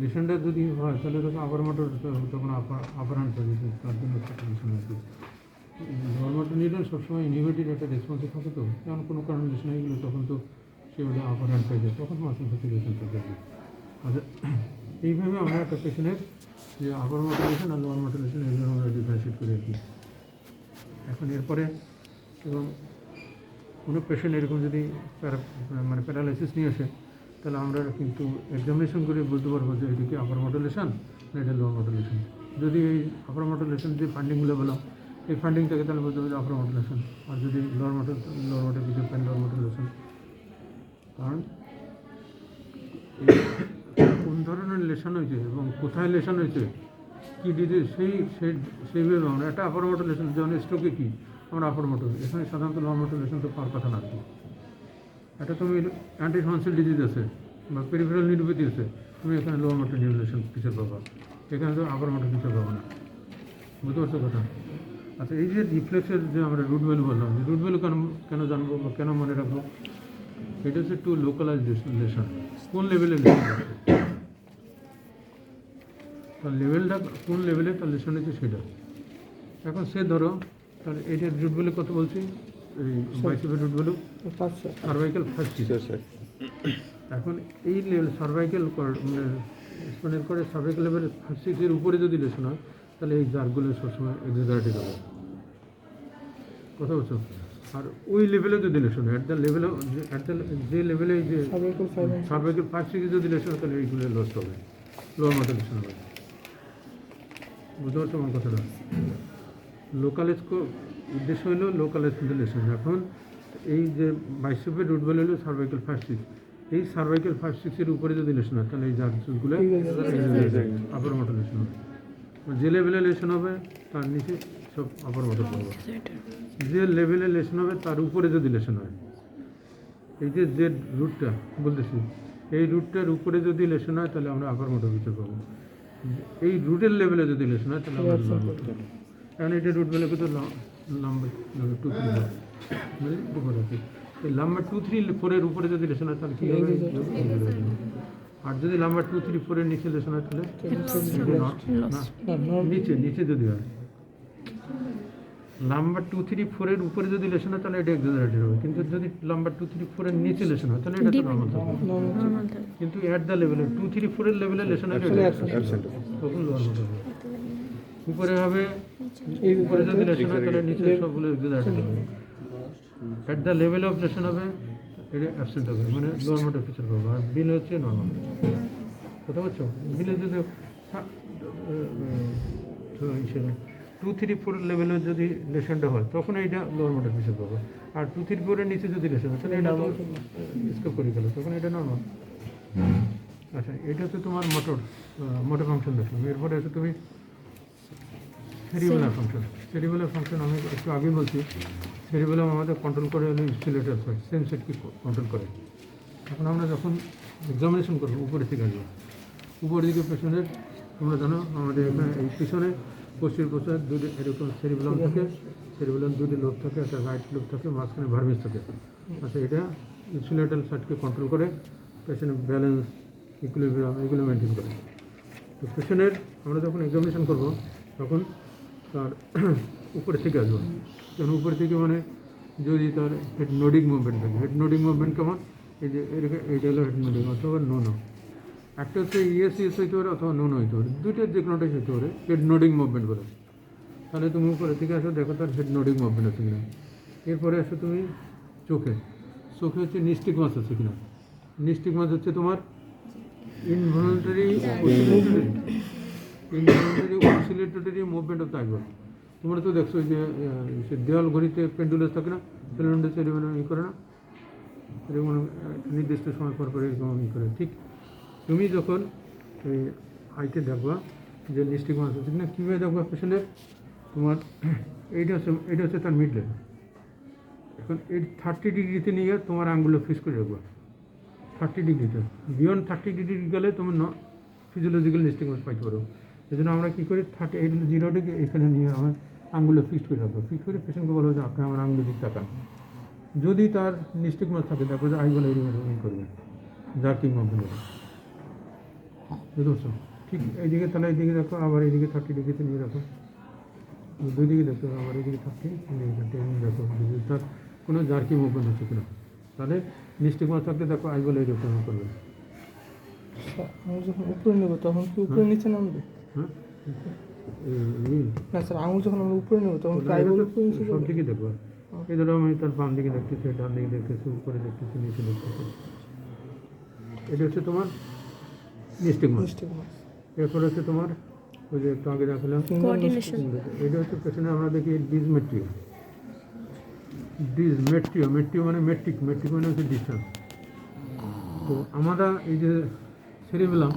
লেশনটা যদি হয় তাহলে তখন আপার মোটর তখন আপার হ্যান্ড থাকে, তার জন্য লেশন আর কি। লোয়ার মোটর নিউরন সবসময় ইনহিবিটরি একটা রেসপন্সে থাকে, তো যেমন কোনো কারণে লেশন হয়ে গেলো তখন তো সেভাবে আপার হ্যান্ড পেয়ে যায়, তখন মাসেল ফেসিকুলেশন থাকে আর কি। আচ্ছা, এইভাবে আমরা একটা পেশেন্টের যে আপার মোটর লেশন আর লোয়ার মোটর লেশন এইভাবে আমরা ডিফারেন্সিয়েট করি আর কি। এখন এরপরে এবং কোনো পেশেন্ট এরকম যদি মানে প্যারালাইসিস নিয়ে আসে তাহলে আমরা কিন্তু এক্সামিনেশন করে বলতে পারবো যে এটিকে আপার মোটর লেশন না এটা লোয়ার মোটর লেশন। যদি এই আপার মোটর লেশন যে ফান্ডিংগুলো বললাম এই ফান্ডিং থাকে তাহলে বলতে হবে আপার মোটর লেশন, আর যদি লোয়ার মোটর কিছু পেন লোয়ার মোটর লেশন। কারণ কোন ধরনের লেশন হয়েছে এবং কোথায় লেশন হয়েছে কী ডিজিজ সেইভাবে আমরা একটা আপার মোটর লেশন, যেমন স্ট্রোকে কী আমরা আপার মোটর, এখানে সাধারণত লোয়ার মোটর লেশন তো পাওয়ার কথা না। একটা তুমি অ্যান্টিটনসিল ডিজিজ আছে বা পেরিফেরাল নিউরোপ্যাথি আছে, তুমি এখানে লোয়ার মোটর নিউরোলেশন ফিচার পাবা, এখানে তো আপার মোটর ফিচার পাবো না। বুঝতে পারছো কথা? আচ্ছা, এই যে রিফ্লেক্সের যে আমরা রুট ভ্যালু বললাম, যে রুট ভ্যালু কেন জানবো বা কেন মনে রাখবো, এটা হচ্ছে একটু লোকালাইজ লেশন, কোন লেভেলের লেশন আছে তার লেভেলটা, কোন লেভেলে তার লেশন হচ্ছে সেটা। এখন সে ধরো তাহলে এইটার রুট ভ্যালু কত বলছি, এই বাইসেপের root value cervical first sir. এখন এই লেভেল সার্ভাইকাল স্পনের করে সার্ভাইকাল লেভেল ফার্স্ট সিক্সের উপরে যদি লেশন হয় তাহলে এই জারগুলো সবসময় এক্সাজারেটেড হবে, কথা বলছো। আর ওই লেভেলে যদি লেশন হয় যে লেভেলে যে সার্ভাইকাল ফার্স্ট সিক্সে যদি লেশন হয় তাহলে এইগুলো লস্ট হবে, লোয়ার মোটর লেশন হবে। বুঝতে পারছো আমার কথাটা? লোকালাইজ উদ্দেশ্য হলো লোকালাইজ লেশন। এখন এই যে বাইসেপের রুট ভ্যালু হলো সার্ভাইকাল ফার্স্ট সিক্স, এই সার্ভাইকাল ফার্স্ট সিক্সের উপরে যদি লেশন হয় তাহলে এই জার্গুলো আপার মোটর লেশন হবে। যে লেভেলে লেশন হবে তার নিচে সব আপার মোটর পাবো, যে লেভেলে লেশন হবে তার উপরে যদি লেশন হয়, এই যে রুটটা বলতেছি এই রুটটার উপরে যদি লেশন হয় তাহলে আমরা আপার মোটর ফিচার পাবো, এই রুটের লেভেলে যদি লেশন হয় তাহলে আমরা লোয়ার মোটর পাবো। কারণ এটা রুট ভ্যালু কত নাম্বার 2, 3 আছে, এই নাম্বার 2, 3, 4 উপরে যদি লেশন হয় তাহলে কী হবে, আর যদি নাম্বার 2, 3, 4 নিচে লেশন হয় তাহলে নিচে যদি হয়, নাম্বার 2, 3, 4 উপরে যদি লেশন হয় তাহলে এটা এক্সাজারেটেড হবে, কিন্তু যদি নাম্বার 2, 3, 4 নিচে লেশন হয় তাহলে এটা তো নর্মাল থাকবে। কিন্তু অ্যাট দ্য লেভেলে 2, 3, 4 লেভেলে লেশন হয় তখন লোয়ার মোটর হবে। উপরে হবে, উপরে যদি লেশন হয় তাহলে নিচে সবগুলো এক্সাজারেটেড হবে। At the level of lesion হবে এটা অ্যাবসেন্ট হবে, মানে লোয়ার মোটর ফিচার পাবো। আর বিল হচ্ছে নর্মাল, কথা বলছো। বিলে যদি হিসেবে 2, 3, 4 লেভেলে যদি লেশনটা হয় তখন এইটা লোয়ার মোটর ফিচার পাবো, আর 2, 3, 4 নিচে যদি লেশন হয় তাহলে এটা স্কোপ করে গেল, তখন এটা নর্মাল। আচ্ছা, এটা হচ্ছে তোমার মোটর ফাংশন দেখলাম। এরপরে হচ্ছে তুমি সেরিবেলার ফাংশন। সেরিবেলার ফাংশন আমি একটু আগে বলছি, সেরিবেলাম আমাদের কন্ট্রোল করে হলো স্টিলেটার সাইড, সেন্সেটকে কন্ট্রোল করে। এখন আমরা যখন এক্সামিনেশন করবো উপরে থেকে আসবো, উপর দিকে পেছনের তোমরা জানো আমাদের এখানে এই পিছনে পশ্চিম প্রসাদ দুটো এরকম সেরিবেলাম থাকে, সেরিবেলাম দুটো লোভ থাকে, একটা রাইট লোভ থাকে, মাঝখানে ভার্মিস থাকে। আচ্ছা, এটা ইনসুলেটাল সাইডকে কন্ট্রোল করে, পেছনের ব্যালেন্স, ইকুইলিব্রিয়াম এগুলো মেনটেন করে। তো পেছনের আমরা যখন এক্সামিনেশন করবো তখন তার উপরে থেকে আসবো, তখন উপরে থেকে মানে যদি তার হেড নোডিং মুভমেন্ট থাকে, হেড নোডিং মুভমেন্ট কেমন, এই যে এইটা হলো হেড নোডিং অথবা নো। একটা হচ্ছে ইএস হইতে পারে অথবা নো হইতে পারে, দুইটার যে কোনোটাই হইতে পারে, হেড নোডিং মুভমেন্ট বলে। তাহলে তুমি উপরে থেকে আসো, দেখো তার হেড নোডিং মুভমেন্ট আছে কিনা। এরপরে আসো তুমি চোখে হচ্ছে নিস্টিগমাস আছে কিনা। নিস্টিগমাস হচ্ছে তোমার ইনভলন্টারি oscillatory movement of the eyeball. তোমরা তো দেখছো যে দেওয়াল ঘড়িতে পেন্ডুলাস থাকে না, পেন্ডুলাস এরকম ই করে না, এরকম নির্দিষ্ট সময় পর এরকম ই করে। ঠিক তুমি যখন এই আইতে দেখবা যে নিস্টিগমাস আছে কিনা, কীভাবে দেখবা পেছনে তোমার এইটা হচ্ছে তার মিড লেন। এখন এই 30 ডিগ্রিতে নিয়ে তোমার আঙ্গুলো ফিক্স করে রাখবা, 30 ডিগ্রিতে। বিয়ন্ড 30 ডিগ্রি গেলে তোমার ফিজিওলজিক্যাল নিস্টিগমাস পাইতে পারো। এই জন্য আমরা কী করি 0 ডিগ্রি এখানে নিয়ে আমার আঙ্গুলো ফিক্স করে রাখবো। ফিক্স করে পেশেন্টকে বলবো যে আপনি আমার আঙ্গুলের দিক তাকান। যদি তার নিস্টিগমাস থাকে তারপরে যে আইবল এরকম করবে, জার্কিং মুভমেন্ট হবে, বুঝতে পারছো? ঠিক এইদিকে তাহলে এইদিকে দেখো, আবার এইদিকে 30 ডিগ্রিতে নিয়ে রাখো, দুই দিকে দেখো, আবার এইদিকে 30 দেখো যদি তার কোনো জার্কিং মুভমেন্ট হচ্ছে কিনা। তাহলে নিস্টিগমাস থাকলে দেখো আইবল এরকম করবে। আমি যখন উপরে নেবো তখন কি উপরে নিচে নামবে? হ্যাঁ, না স্যার, আঙুল যখন আমরা উপরে নেবো তখন আইবল উপরে নিচে সব যাবে? দিকে দেখবো। এই ধরো আমি তার বাম দিকে দেখতেছি, ডান দিকে দেখতেছি, উপরে দেখতেছি, নিচে দেখতেছি। এটা হচ্ছে তোমার নিস্টিগমাস। Nystagmus। এরপরে হচ্ছে তোমার ওই যে একটু আগে দেখালাম, কোঅর্ডিনেশন। এটা হচ্ছে পেছনে আমরা দেখি ডিসমেট্রিও। মেট্রিও মানে মেট্রিক মানে হচ্ছে ডিস্টেন্স। তো আমরা এই যে সেরিবেলাম,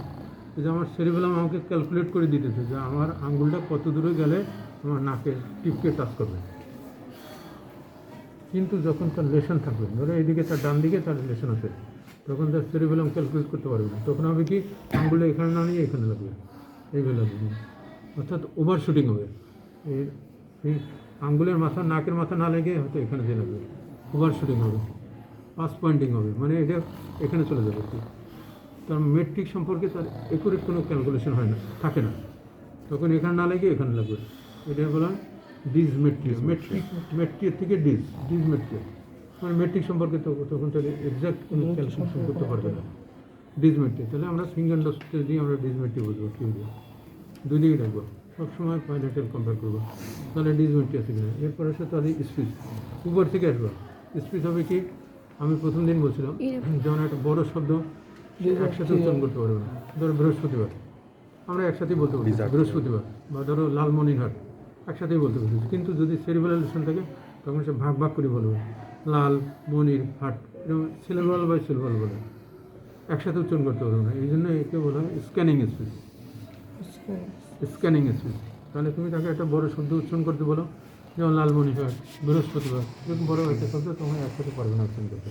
এই যে আমার সেরিবেলাম আমাকে ক্যালকুলেট করে দিতেছে যে আমার আঙ্গুলটা কত দূরে গেলে আমার নাকের টিপকে টাচ করবে। কিন্তু যখন তার লেশন থাকবে, ধরো এইদিকে তার ডান দিকে তার লেশন আছে, তখন তার সেরিবেলাম ক্যালকুলেট করতে পারবে না। তখন হবে কি, আঙ্গুলে এখানে না নিয়ে এখানে লাগবে, এইগুলো লাগবে, অর্থাৎ ওভার শুটিং হবে। এই আঙ্গুলের মাথা, নাকের মাথা না লেগে হয়তো এখানে দিয়ে লাগবে, ওভার শুটিং হবে, পাস পয়েন্টিং হবে, মানে এটা এখানে চলে যাবে। তার মেট্রিক সম্পর্কে তার একুরেট কোনো ক্যালকুলেশন হয় না, থাকে না, তখন এখানে না লেগে এখানে লাগবে। এটা বলা ডিসমেট্রিও। মেট্রিক থেকে ডিসমেট্রিও মানে মেট্রিক সম্পর্কে তখন তাহলে এক্সাক্ট কোনো ক্যালকুলেশন করতে পারবে না, ডিসমেট্রিক। তাহলে আমরা ফিঙ্গার ডস্টের দিয়ে আমরা ডিসমেট্রিক বুঝবো, কী বুঝবো, দুই দিকে রাখবো, সবসময় পাইলেটের কম্পেয়ার করবো, তাহলে ডিসমেট্রিক আছে কিনা। এরপর আসে তাহলে স্পিচ, উপর থেকে আসবো। স্পিচ হবে কি, আমি প্রথম দিন বলছিলাম যেমন একটা বড় শব্দ একসাথে উচ্চারণ করতে পারবে না। ধরো বৃহস্পতিবার, আমরা একসাথেই বলতে পারি বৃহস্পতিবার, বা ধরো লালমনিরহাট, একসাথেই বলতে পারি। কিন্তু যদি সেরিবেলাল লেশন থাকে তখন সে ভাগ ভাগ করে বলবে, লাল মনির হাট, এরকম সিলেবাল বাই সিলেবাল বলে, একসাথে উচ্চারণ করতে পারবে না। এই জন্য একে বলা হয় স্ক্যানিং স্পিচ। Scanning speech. তাহলে তুমি তাকে একটা বড় শব্দ উচ্চারণ করতে বলো, যেমন লালমনিরহাট, বৃহস্পতিবার, এরকম বড় একটা শব্দ তোমার একসাথে পারবে না উচ্চারণ করতে।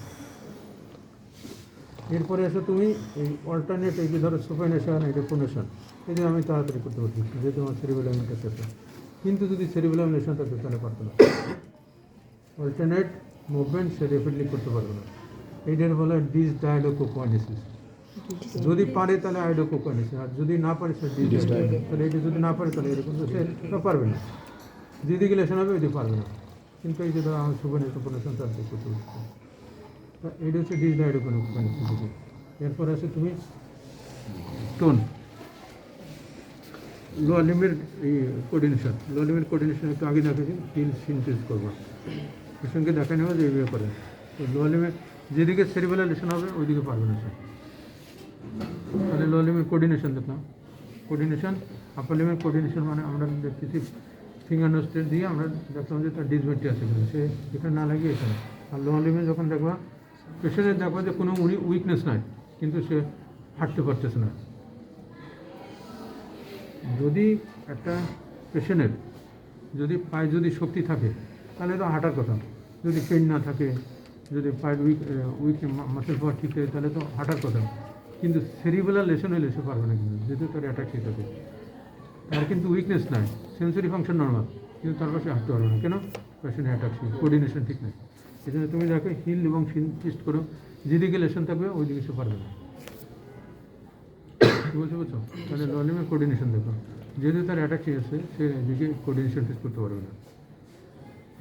এরপরে এসে তুমি এই অল্টারনেট, এই যে ধরো সুপাইনেশন, এটা প্রোনেশন, এই যে আমি তাড়াতাড়ি করতে পারছি যেহেতু আমার সেরিবেলাম ইন্টারসেপ্টর। কিন্তু যদি সেরিবেলাম লেশন থাকতো তাহলে পারতো না, অল্টারনেট মুভমেন্ট সে রেপিডলি করতে পারবে না। এইটার বলা হয় ডিসডায়াডোকোকোয়ানিসিস। যদি পারে তাহলে আইডোকোকোয়ানিসিস, আর যদি না পারে সে ডিসডায়াডো। তাহলে এটা যদি না পারে তাহলে এরকম সে পারবে না, যেদিকে লেশন হবে ওইদিকে পারবে না। কিন্তু এই যে ধরো আমার সুপাইনেশন প্রোনেশন তার দিকে করতে পারছে, এটা হচ্ছে ডিসডায়াডোকোকোয়ানিসিস। এরপর আছে তুমি টোন, লোয়ার লিম্বের এই কোঅর্ডিনেশন। লোয়ার লিম্বের কোঅর্ডিনেশন একটু আগে দেখেছি, ফিল সিনথেসিস করবো, এর সঙ্গে দেখা নেওয়া যে এইভাবে করে। তো লোয়ার লিম্বের যেদিকে সেরিবেলাল লেশন হবে ওইদিকে পারবে না সে। তাহলে লোয়ার লিম্বের কোঅর্ডিনেশন দেখলাম, কোঅর্ডিনেশন। আপার লিম্বের কোঅর্ডিনেশন মানে আমরা দেখতেছি ফিঙ্গার নোস্টের দিয়ে আমরা দেখলাম যে তার ডিসমেট্রি আছে কিনা, সে এখানে না লাগিয়ে এখানে। আর লোয়ার লিম্বে যখন দেখবা পেশেন্টের দেখবা যে কোনো উইকনেস নাই, কিন্তু সে হাঁটতে পারতেছে না। যদি একটা পেশেন্টের যদি পায়ে যদি শক্তি থাকে তাহলে তো হাঁটার কথা, যদি পেন না থাকে, যদি পায়ের উইক মাসেল পাওয়ার ঠিক থাকে তাহলে তো হাঁটার কথা। কিন্তু সেরিবেলার লেশন হলে সে পারবে না, কিন্তু যেহেতু তার অ্যাটাক ঠিক আছে, তার কিন্তু উইকনেস নাই, সেন্সরি ফাংশন নর্মাল, কিন্তু তার পাশে হাঁটতে পারবে না। কেন? পেশেন্ট অ্যাটাক কোঅর্ডিনেশন ঠিক নেই। এই জন্য তুমি দেখো হিল এবং ফিস্ট করো, যেদিকে লেশন থাকবে ওই দিকে সে পারবে না। কি বলছো বুঝছো? তাহলে লোয়ার লিম্বের কোঅর্ডিনেশন দেখো, যেহেতু তার অ্যাটাক ঠিক আছে সে এদিকে কোঅর্ডিনেশন টেস্ট করতে পারবে না।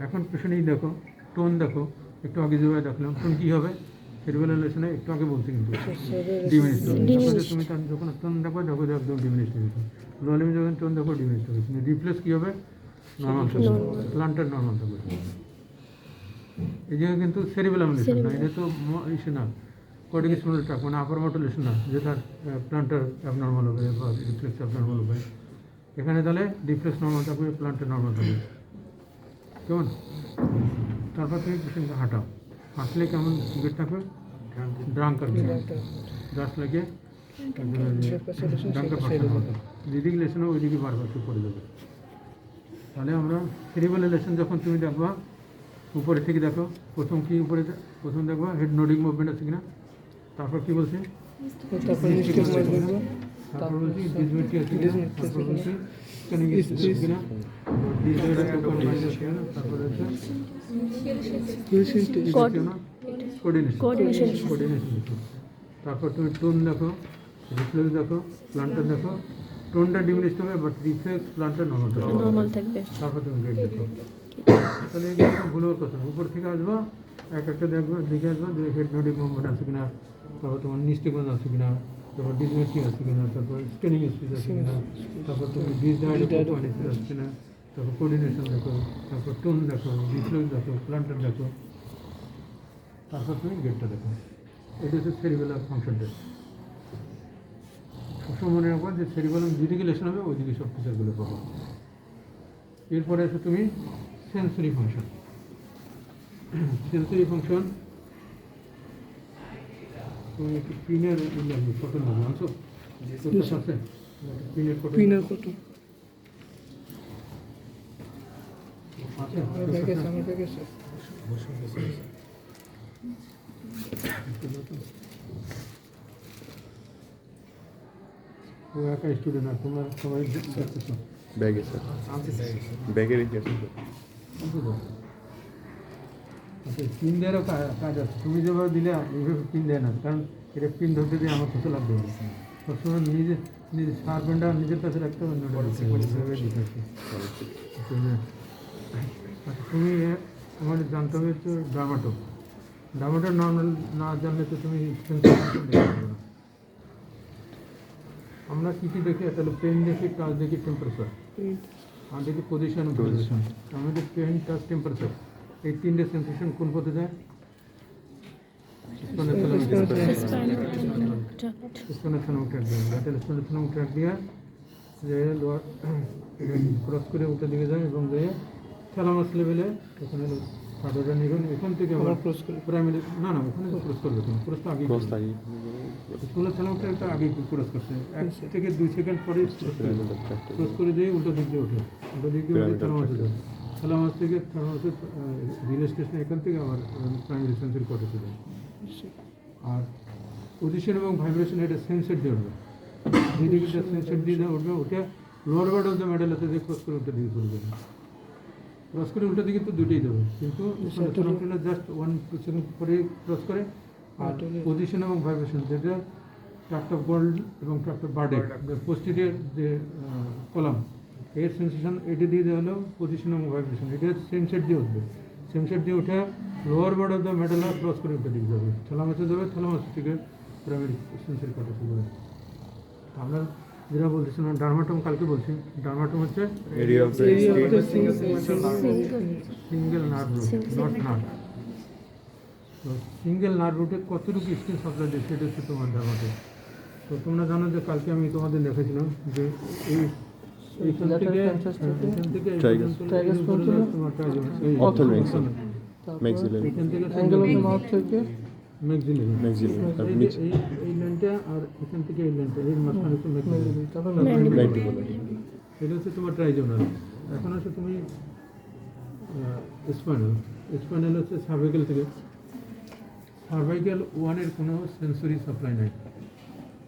এখন পেশেন্টই দেখো, টোন দেখো, একটু আগে যেভাবে দেখলাম টোন কী হবে, সেরিবেলার লেশনে একটু আগে বলছি কিন্তু ডিমিনিশ হবে। তারপরে তুমি তার যখন টোন দেখো দেখো যে একদম ডিমিনিশ হয়ে গেছে। লোয়ার লিম্বে যখন টোন দেখো ডিমিনিশ হবে, কিন্তু রিপ্লেস কী হবে, নর্মাল থাকবে, প্লান্টার নর্মাল থাকবে। এই জায়গায় কিন্তু সেরিবেলাম লেশন না, এটা তো ইসে না, কোঅর্ডিনেশনাল ট্র্যাক মানে আপার মোটর লেশন না, যে তার প্লান্টার অ্যাবনর্মাল হবে বা রিফ্লেক্স অ্যাবনর্মাল হবে। এখানে তাহলে রিফ্লেক্স নর্মাল থাকবে, প্লান্টার নর্মাল থাকবে, কেমন? তারপর তুমি পেশেন্টকে হাঁটাও, হাঁটলে কেমন গেট থাকবে, ড্রাঙ্ক আর জাস্ট লাগে ড্রাঙ্কার পার্সন মতো, যেদিকে লেশন হবে ওইদিকে বারবার পড়ে যাবে। তাহলে আমরা সেরিবেলার লেশন যখন তুমি দেখবা উপরে থেকে দেখো, প্রথম কি উপরে প্রথম দেখবা হেড নোডিং মুভমেন্ট আছে কিনা, তারপর কি বলছে, তারপরে স্টেপ মার দেখবো, তারপর বলছি ডিসমেট্রি আছে কিনা, তারপর বলছি স্ক্যানিং আছে কিনা, তারপর হচ্ছে কোঅর্ডিনেশন, তারপর তুমি টোন দেখো, রিফ্লেক্স দেখো, প্লান্টার দেখো, টোনটা ডিমিনিশ হবে বাট রিফ্লেক্স প্লান্টার নর্মাল থাকবে। তারপর তুমি গেট দেখো। তাহলে এগুলো ভুলের কথা না, উপর থেকে আসবা এক একটা দেখবো, দেখে আসবো যে হেড নোডিং মুভমেন্ট আছে কিনা, তারপর তোমার নিস্টিকন আছে কিনা, তারপর ডিসমেট্রি আছে কিনা, তারপর স্ক্যানিং স্পিচ আছে কিনা, তারপর তুমি ডিসডায়াডোপানিস আছে কিনা, তারপর কোঅর্ডিনেশন দেখো, তারপর টোন দেখো, রিফ্লেক্স দেখো, প্লান্টার দেখো, তারপর তুমি গেটটা দেখো। এটা হচ্ছে সেরিবেলার ফাংশন টেস্ট। সবসময় মনে রাখবো যে সেরিবেলাম যেদিকে লেশন হবে ওইদিকে সব ফিচারগুলো পাবো। এরপরে আছে তুমি সেন্সরি ফাংশন। সেন্সরি ফাংশন তুমি একটু পিনের লাগবে, কত লাগবে আনছো আছে পিনের কত পিনার কত আছে আমার ব্যাগে আছে, আমার ব্যাগে আছে। ও একা স্টুডেন্ট আর তোমরা সবাই দেখতেছো ব্যাগে স্যার, ব্যাগে রেখে আসুন স্যার। আচ্ছা, পিন দেওয়ারও কাজ আছে, তুমি যেভাবে দিলে এইভাবে পিন দেয় না, কারণ এটা পিন ধরতে দিয়ে আমার কত লাগবে। সবসময় নিজের শার্পেনটা নিজের কাছে রাখতে হবে, আচ্ছা তুমি আমাদের জানতে হবে তো ডার্মাটো নর্মাল না জানলে তো তুমি দেখতে পারবে না। আমরা কী কী দেখি, তাহলে পেন দেখি, টাচ দেখি, টেম্পারেচার, আর দেখি পজিশন, আমাদের পেন, টাচ, টেম্পারেচার, এই তিনটে সেন্সেশন কোন পথে যায়, ট্র্যাক দিয়ে যে ক্রস করে উঠে দিকে যায় এবং যে থ্যালামাস লেভেলে ওখানে হার্ডওয়ার নিবেন, এখান থেকে আবার প্রাইমারি না ওখানে ক্রস করবে, ক্রস তো আগে থ্যালামাসটা আগে ক্রস করছে, 1 থেকে 2 সেকেন্ড পরে ক্রস করে দিয়ে উল্টো দিক দিয়ে ওঠে, উল্টো দিক দিয়ে উঠে থ্যালামাসে যায়, থ্যালামাস থেকে থ্যালামাসের রিলে স্টেশন, এখান থেকে আবার প্রাইমারি সেন্সরি কটে চলে যায়। আর পজিশন এবং ভাইব্রেশন এটা সেন্সর দিয়ে উঠবে, যেদিকে সেন্সর দিয়ে উঠবে ওটা lower bird of the medal আছে, যে ক্রস করে উল্টো দিকে চলবে না, ক্রস করে উল্টো দিকে তো দুটোই দেবে, কিন্তু জাস্ট 1-2 সেকেন্ড পরে ক্রস করে। আর পজিশন এবং ভাইব্রেশন যেটা ট্রাক্ট অফ গোল্ড এবং ট্রাক্ট অফ বার্ডে পোস্টিরিয়র যে কলাম, এর সেন্সেশন এটা দিয়ে দেওয়া হলো পজিশন এবং ভাইব্রেশন, এটা সেন্সর দিয়ে উঠবে, সেন্সর দিয়ে ওঠা lower bird of the medal cross করে উল্টো দিকে যাবে, থ্যালামাসে যাবে, থ্যালামাস থেকে প্রাইমারি সেন্সরি কটে চলে যাবে। আমরা যেটা বলতেছিলাম ডার্মাটম, কালকে বলছি ডার্মাটম হচ্ছে single nerve root, not nerve. তো সিঙ্গেল নার্ভ রুটে কতটুকু স্কিন সাপ্লাই দিচ্ছে সেটা হচ্ছে তোমার ডার্মাটম। তো তোমরা জানো যে কালকে আমি তোমাদের দেখাছিলাম যে এইখান থেকে এই লাইনটা আর এখান থেকে এই লাইনটা, এর মাঝখানে হচ্ছে এটা হচ্ছে তোমার ট্রাইজোনাল। এখন হচ্ছে তুমি স্পাইনাল হচ্ছে সার্ভাইকাল থেকে, সার্ভাইকাল 1-এর কোনো সেন্সরি সাপ্লাই নাই,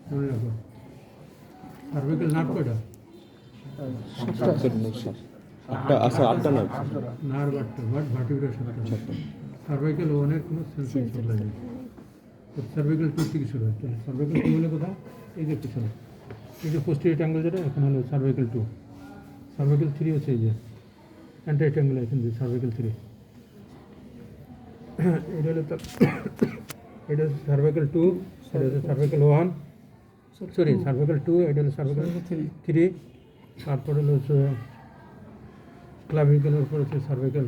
মনে রাখো সার্ভাইকাল নার্ভ কয়টা? আটটা আচ্ছা আটটা না নার্ভ আটটা, বাট ভার্টিব্রা সাতটা। সার্ভাইকাল ওয়ানের কোনো সেন্সেশন সাপ্লাই নেই। সার্ভাইকাল টু থেকে শুরু হয়। তাহলে সার্ভাইকাল টু হলে কোথায়? এই যে পিছনে, এই যে পোস্টেরিয়র অ্যাঙ্গেল যেটা এখন হলো সার্ভাইকাল টু। সার্ভাইকাল থ্রি হচ্ছে এই যে অ্যান্টাইট অ্যাঙ্গেল, এখান দিয়ে সার্ভাইকাল থ্রি। এটা হলো এটা হচ্ছে সার্ভাইকাল টু, এটা হচ্ছে cervical one, sorry cervical two, এটা হলো সার্ভাইকাল থ্রি। তারপরে হলো হচ্ছে ক্লাভিকেলের উপর হচ্ছে সার্ভাইকাল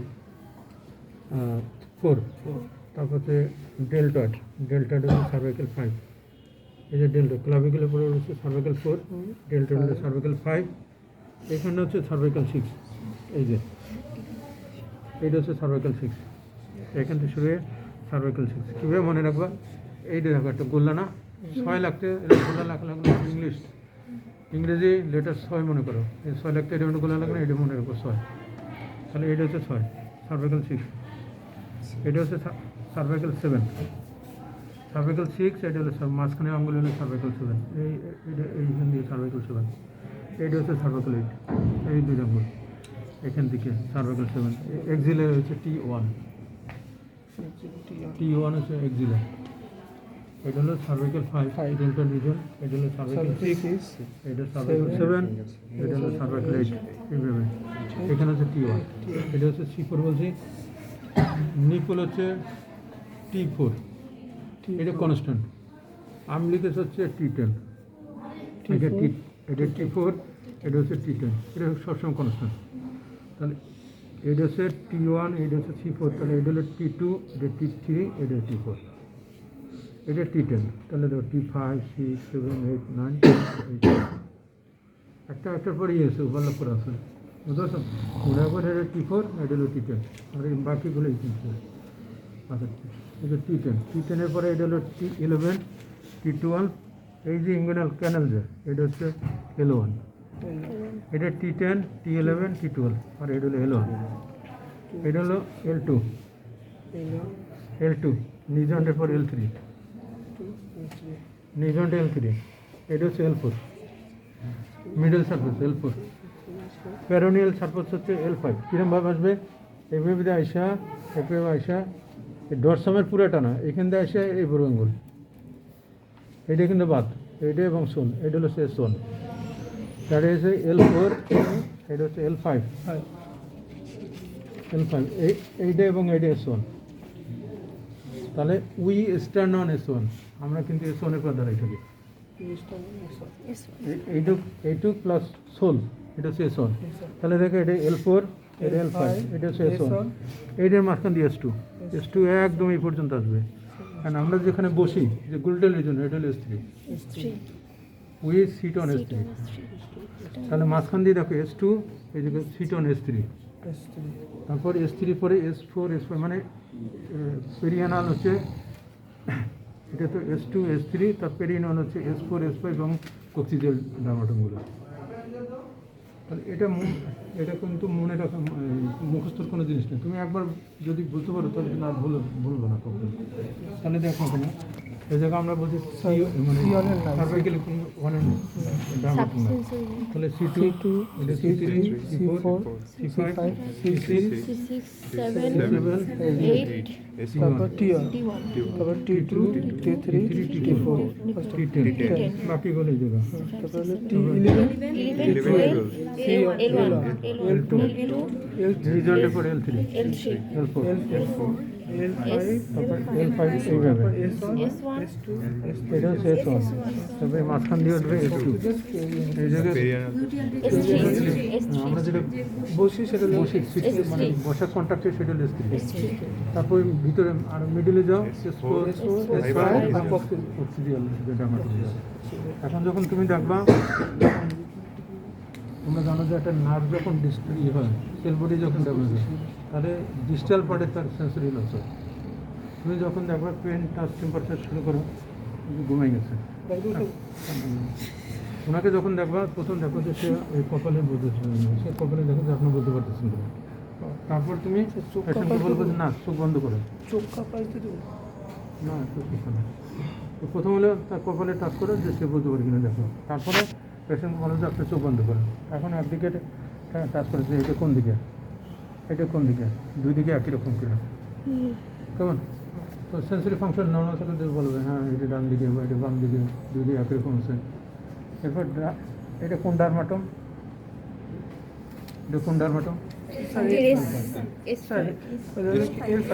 ফোর। তারপর হচ্ছে ডেল্টয়েড, ডেল্টয়েড হচ্ছে সার্ভাইকাল ফাইভ। এই যে ডেল্টা ক্লাভিকেলের উপরে হচ্ছে সার্ভাইকাল ফোর, ডেল্টয়েড হলো সার্ভাইকাল ফাইভ। এখানে হচ্ছে সার্ভাইকাল সিক্স। এই যে এইটা হচ্ছে সার্ভাইকাল সিক্স, এখান থেকে শুরু হয়ে সার্ভাইকাল সিক্স। কীভাবে মনে রাখবা? এইটা দেখো একটা গোল্লা না, ছয় লাগতে গোল্লা লাগলে ইংলিশ ইংরেজি লেটার ছয় মনে করো, এই ছয় লাগতে এটা গোল্লা লাগলে এটা মনে রাখবো ছয়। তাহলে এটা হচ্ছে ছয়, সার্ভাইকাল সিক্স। এটা হচ্ছে সার্ভাইকাল সেভেন, সার্ভাইকাল সিক্স। এটা হলো মাঝখানে আঙ্গুল হলো সার্ভাইকাল সেভেন, এইখান দিয়ে সার্ভাইকাল সেভেন। এইটা হচ্ছে সার্ভাইকাল এইট, এই দুই আঙ্গুল এখান থেকে সার্ভাইকাল সেভেন। এক্সিলে হচ্ছে টি ওয়ান, টি ওয়ান হচ্ছে এক্সিলে। এটা হলো সার্ভাইকাল ফাইভ, ডেল্টাল রিজন। এটা হলো সার্ভাইকাল সিক্স, এটা সার্ভাইকাল সেভেন, এটা হলো সার্ভাইকাল এইট। এইভাবে এখানে হচ্ছে টি ওয়ান, এটা হচ্ছে সি ফোর বলছি। নিপল হচ্ছে টি ফোর, এটা কনস্ট্যান্ট। আমলিকেস হচ্ছে টি টেন, এটা টি ফোর, এটা হচ্ছে টি টেন, এটা সবসময় কনস্ট্যান্ট। তাহলে এটা হচ্ছে টি ওয়ান, এটা হচ্ছে সি ফোর। তাহলে এটা হলো টি টু, এটা টি থ্রি, এটা টি ফোর, এটা টি টেন। তাহলে দেখো টি five, six, seven, eight, nine, eight. একটার পরে এসে ওভারল্যাপ করে আছে, বুঝতে পারছো? মনে রাখবো এটা টি ফোর, এটা হলো টি টেন, আর এই বাকিগুলো এই তিনটে। আচ্ছা, এটা টি টেন, টি টেনের পরে এটা হলো টি ইলেভেন, টি টুয়েলভ। এই যে ইঙ্গুইনাল ক্যানেল যে এটা হচ্ছে এল ওয়ান, এটা টি টেন, টি ইলেভেন, টি টুয়েলভ, আর এটা হলো এল ওয়ান। এটা হলো এল টু, এল টু নিজন্টের পর এল থ্রি, নিজন্ট এল থ্রি। এটা হচ্ছে L four, middle surface L four. Peroneal surface হচ্ছে এল ফাইভ। কীরকমভাবে আসবে? এইভাবে দিয়ে আইসা, এভাবে আইসা, এই ডরসামের পুরাটা না, এখান দিয়ে আসে এই বড় আঙ্গুল, এটা কিন্তু বাদ, এটা এবং সোন, এটা হলো সে সোন। তার হচ্ছে এল ফোর, এটা হচ্ছে এল ফাইভ, এল ফাইভ। এইটা এবং এইটা এস ওয়ান। তাহলে we stand on S one, আমরা কিন্তু এস ওয়ানের পর দাঁড়াই থাকি। এইটুক প্লাস সোল, এটা হচ্ছে এস ওয়ান। তাহলে দেখো এটা এল ফোর, এটা এল ফাইভ, এটা হচ্ছে এস ওয়ান। এইটার মাঝখান দিয়ে এস টু, এস টু একদম এই পর্যন্ত আসবে। কারণ আমরা যেখানে বসি, যে গোল্ডেন রিজন, এটা হলো S three, we sit on S three. তাহলে মাঝখান দিয়ে দেখো এস টু, এই যে সিট অন এস থ্রি। তারপর এস থ্রি পরে এস ফোর, এস ফাইভ, মানে পেরিয়ানাল হচ্ছে এটা তো এস টু, এস থ্রি, তার পেরিয়ানাল হচ্ছে এস ফোর, এস ফাইভ এবং কক্সিজেল ডার্মাটোমগুলো। তাহলে এটা কিন্তু মনে রাখা মুখস্থর কোনো জিনিস নেই। তুমি একবার যদি বলতে পারো তাহলে কিন্তু আর ভুলবো না কখনো। তাহলে দেখো ওখানে এই জায়গায় আমরা বলছি মানে সার্ভাইকেল ওয়ানের ডার্মাটোম, তাহলে সি টু, এটা C three, C four, C five, C six, seven, seven, eight, তারপর টি ওয়ান, তারপর T two, T three, T four, T ten, বাকিগুলো এই জায়গা। তারপর হলো টি ইলেভেন, এল টু, রিজল্টের পর L three, L three, L four, L five, তারপর এল ফাইভ, এইভাবে। S one, S one, S two, এটা হচ্ছে এস ওয়ান, তারপরে মাঝখান দিয়ে উঠবে এস টু। এই জায়গায় এস থ্রি, এস আমরা যেটা বসি সেটা হলো বসি, মানে বসার কন্ট্রাক্টে সেটা হলো এস থ্রি। তারপর ভিতরে আর মিডিলে যাও S four, S five, coccygeal dermatome. এখন যখন তুমি দেখবা, তোমরা জানো যে একটা নার্ভ যখন ইয়ে হয়, সেল বডি যখন ড্যামেজ হয়, তাহলে ডিজিটাল পার্টে তার সেন্সরি লস হয়। তুমি যখন দেখবা পেন, টাচ, টেম্পারেচার শুরু করো, ঘুমাই গেছে। ওনাকে যখন দেখবা, প্রথম দেখো যে সে ওই কপালে বুঝতেছে, সে কপালে দেখো যে আপনি বলতে পারতেছেন না। তারপর তুমি পেশেন্টকে বলবো যে না, চোখ বন্ধ করো, চোখ কাঁপাইতে দেবো। না চোখ কিছু না, তো প্রথম হলো তার কপালে টাচ করো যে সে বলতে পারে কিনা দেখো, তারপরে পেশেন্ট বলো যে আপনার চোখ বন্ধ করো। এখন একদিকে টাচ করেছে, এটা কোন দিকে, এটা কোন দিকে, দুই দিকে একই রকম কিনা, কেমন? তো সেন্সরি ফাংশন নর্মাল থাকলে বলবে হ্যাঁ এটা ডান দিকে বা এটা বাম দিকে, দুই দিকে একই রকম আছে। এরপর এটা কোন ডারমাটম, এটা কোন ডারমাটম, স্যার L5